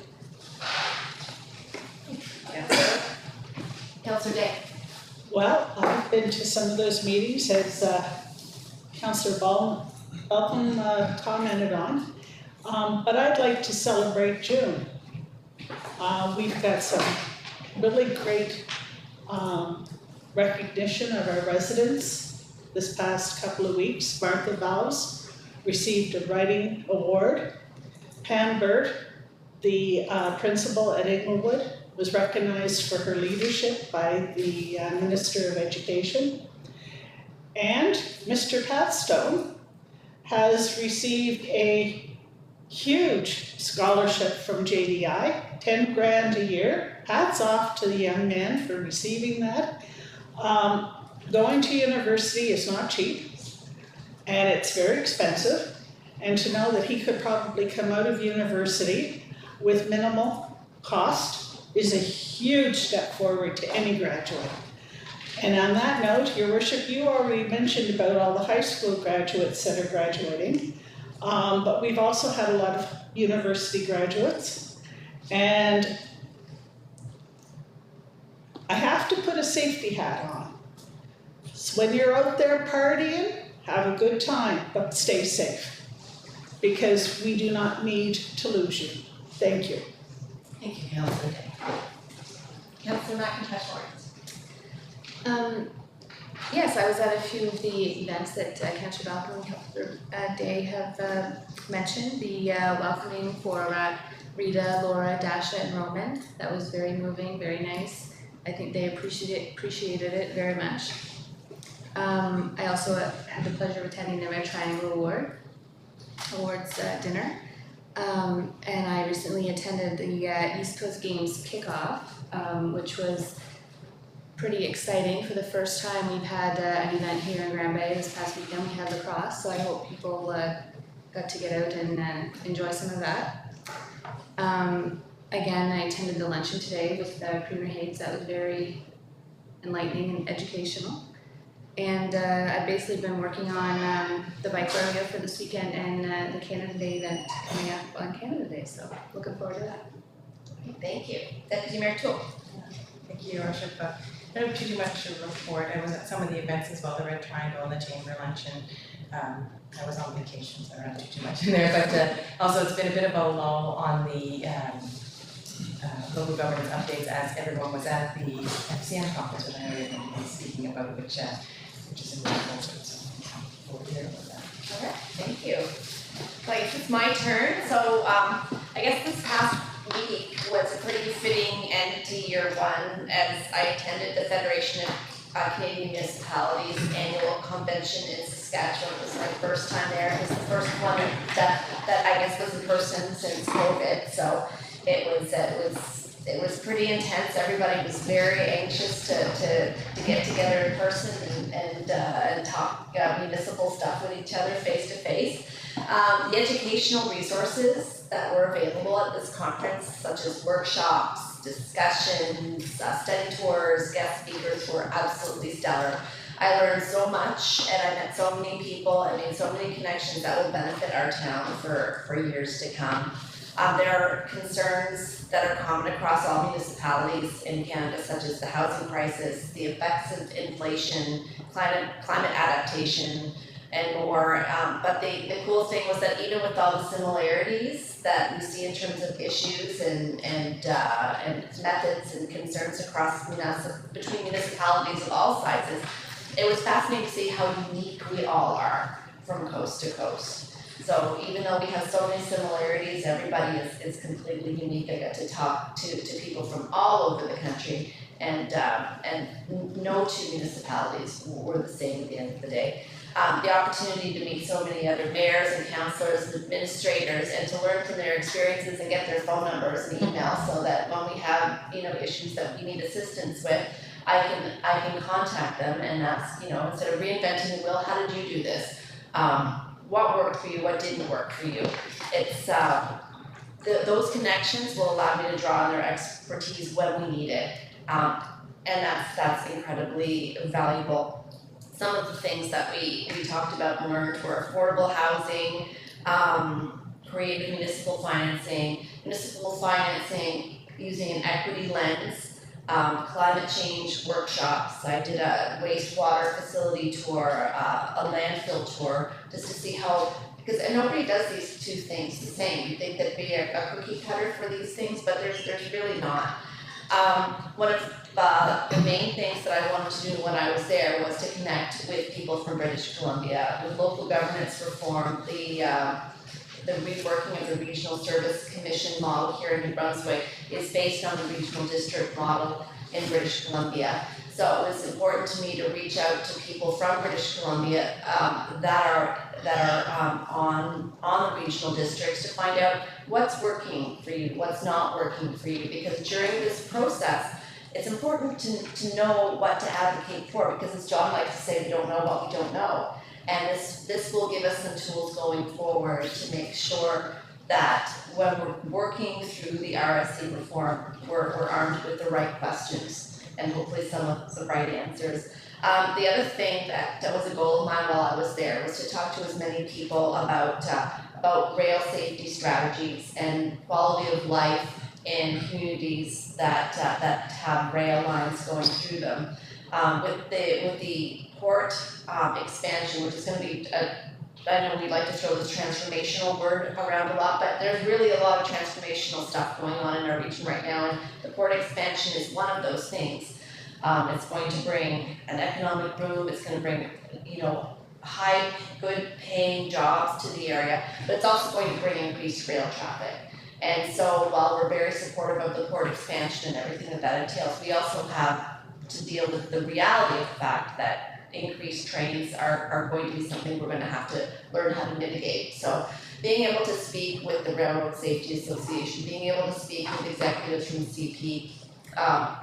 Councillor Day. Well, I've been to some of those meetings as Councillor Baldwin commented on, but I'd like to celebrate June. We've got some really great recognition of our residents this past couple of weeks. Martha Vows received a writing award. Pam Burt, the principal at Inglewood, was recognized for her leadership by the Minister of Education. And Mr. Pathstone has received a huge scholarship from JDI, 10 grand a year. Hats off to the young man for receiving that. Going to university is not cheap, and it's very expensive. And to know that he could probably come out of university with minimal cost is a huge step forward to any graduate. And on that note, Your Worship, you already mentioned about all the high school graduates that are graduating, but we've also had a lot of university graduates. And I have to put a safety hat on. So when you're out there partying, have a good time, but stay safe, because we do not need to lose you. Thank you. Thank you, Councillor Day. Councillor McIntosh Lawrence. Yes, I was at a few of the events that Councillor Balcom and Councillor Day have mentioned. The welcoming for Rita, Laura, Dasha, and Roman. That was very moving, very nice. I think they appreciated it very much. I also had the pleasure of attending the Red Triangle Awards dinner. And I recently attended the East Coast Games kickoff, which was pretty exciting. For the first time, we've had an event here in Grand Bay. This past weekend we had lacrosse, so I hope people got to get out and enjoy some of that. Again, I attended the luncheon today with Premier Hayes. That was very enlightening and educational. And I've basically been working on the bike area for this weekend and the Canada Day event coming up on Canada Day, so looking forward to that. Thank you. Deputy Mayor Toole. Thank you, Your Worship. I don't have too much to report. I was at some of the events as well, the Red Triangle and the Chamber Luncheon. I was on vacation, so I don't do too much in there, but also it's been a bit of a lull on the local government updates as everyone was at the FCM conference, which I know you're going to be speaking about, which is in the culture, so we'll hear about that. Okay, thank you. So I guess it's my turn. So I guess this past week was a pretty fitting end to year one as I attended the Federation of Canadian Municipalities annual convention in Saskatchewan. It was my first time there. It was the first one that I guess was in person since COVID. So it was pretty intense. Everybody was very anxious to get together in person and talk municipal stuff with each other face to face. The educational resources that were available at this conference, such as workshops, discussions, study tours, guest speakers, were absolutely stellar. I learned so much and I met so many people. I made so many connections that will benefit our town for years to come. There are concerns that are common across all municipalities in Canada, such as the housing crisis, the effects of inflation, climate adaptation, and more. But the cool thing was that even with all the similarities that we see in terms of issues and methods and concerns across between municipalities of all sizes, it was fascinating to see how unique we all are from coast to coast. So even though we have so many similarities, everybody is completely unique. I got to talk to people from all over the country, and no two municipalities were the same at the end of the day. The opportunity to meet so many other mayors and councillors and administrators, and to learn from their experiences and get their phone numbers and emails, so that when we have issues that we need assistance with, I can contact them and ask, instead of reinventing the wheel, how did you do this? What worked for you? What didn't work for you? It's those connections will allow me to draw on their expertise when we need it, and that's incredibly valuable. Some of the things that we talked about and learned were affordable housing, creative municipal financing using an equity lens. Climate change workshops. I did a wastewater facility tour, a landfill tour, just to see how, because nobody does these two things the same. You think that'd be a cookie cutter for these things, but there's really not. One of the main things that I wanted to do when I was there was to connect with people from British Columbia, with local governance reform, the reworking of the Regional Service Commission model here in New Brunswick is based on the regional district model in British Columbia. So it was important to me to reach out to people from British Columbia that are on the regional districts to find out what's working for you, what's not working for you, because during this process, it's important to know what to advocate for, because as John likes to say, we don't know what we don't know. And this will give us some tools going forward to make sure that when we're working through the RSC reform, we're armed with the right questions and hopefully some of the right answers. The other thing that was a goal of mine while I was there was to talk to as many people about rail safety strategies and quality of life in communities that have rail lines going through them. With the port expansion, which is going to be, I know we like to throw this transformational word around a lot, but there's really a lot of transformational stuff going on in our region right now, and the port expansion is one of those things. It's going to bring an economic boom, it's going to bring, high, good paying jobs to the area, but it's also going to bring increased rail traffic. And so while we're very supportive of the port expansion and everything that entails, we also have to deal with the reality of the fact that increased trains are going to be something we're going to have to learn how to mitigate. So being able to speak with the Railroad Safety Association, being able to speak with executives from CP,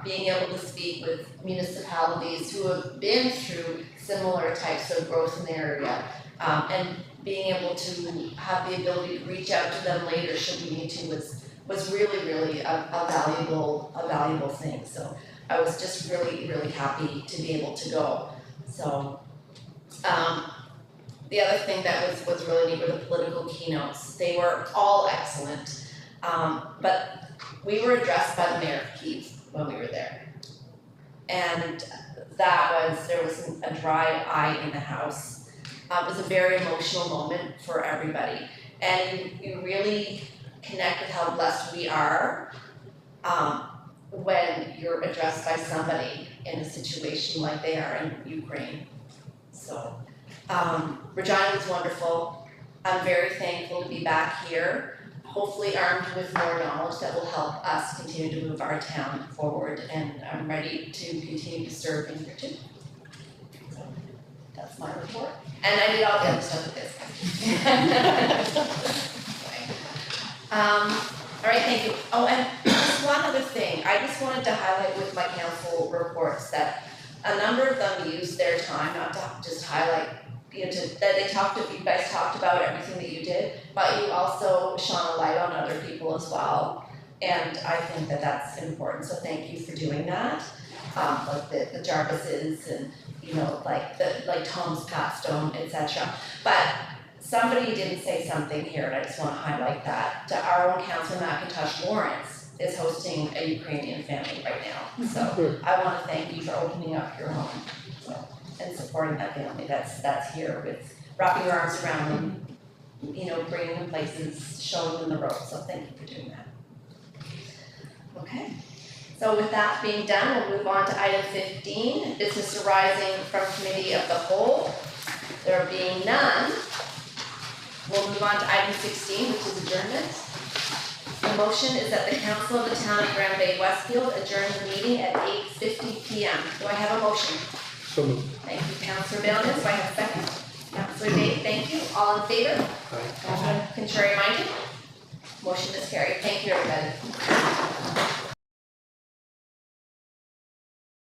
being able to speak with municipalities who have been through similar types of growth in the area, and being able to have the ability to reach out to them later should we need to was really a valuable thing. So I was just really happy to be able to go. So the other thing that was really neat were the political keynotes. They were all excellent, but we were addressed by the Mayor of Kyiv when we were there, and there was a dry eye in the house. It was a very emotional moment for everybody, and you really connect with how blessed we are when you're addressed by somebody in a situation like they are in Ukraine. So Regina was wonderful. I'm very thankful to be back here, hopefully armed with more knowledge that will help us continue to move our town forward, and I'm ready to continue to serve in here too. So that's my report. And I did all the other stuff with this. All right, thank you. Oh, and just one other thing. I just wanted to highlight with my council reports that a number of them used their time, not to just highlight, you guys talked about everything that you did, but you also shone a light on other people as well. And I think that that's important, so thank you for doing that. Like the Jarvises and, like Tom's Pat Stone, etc. But somebody didn't say something here, and I just want to highlight that. Our own Councillor McIntosh Lawrence is hosting a Ukrainian family right now. So I want to thank you for opening up your home and supporting that family that's here with wrapping your arms around them, you know, bringing them places, showing them the ropes, so thank you for doing that. Okay, so with that being done, we'll move on to item 15, business arising from committee of the whole. There being none, we'll move on to item 16, which is adjournment. The motion is that the council of the town of Grand Bay-Westfield adjourn the meeting at 8:50 p.m. Do I have a motion? So moved. Thank you, Councillor Billings. Do I have a second? Councillor Day, thank you. All in favor? Aye. Contrary minded? Motion is carried. Thank you, everybody.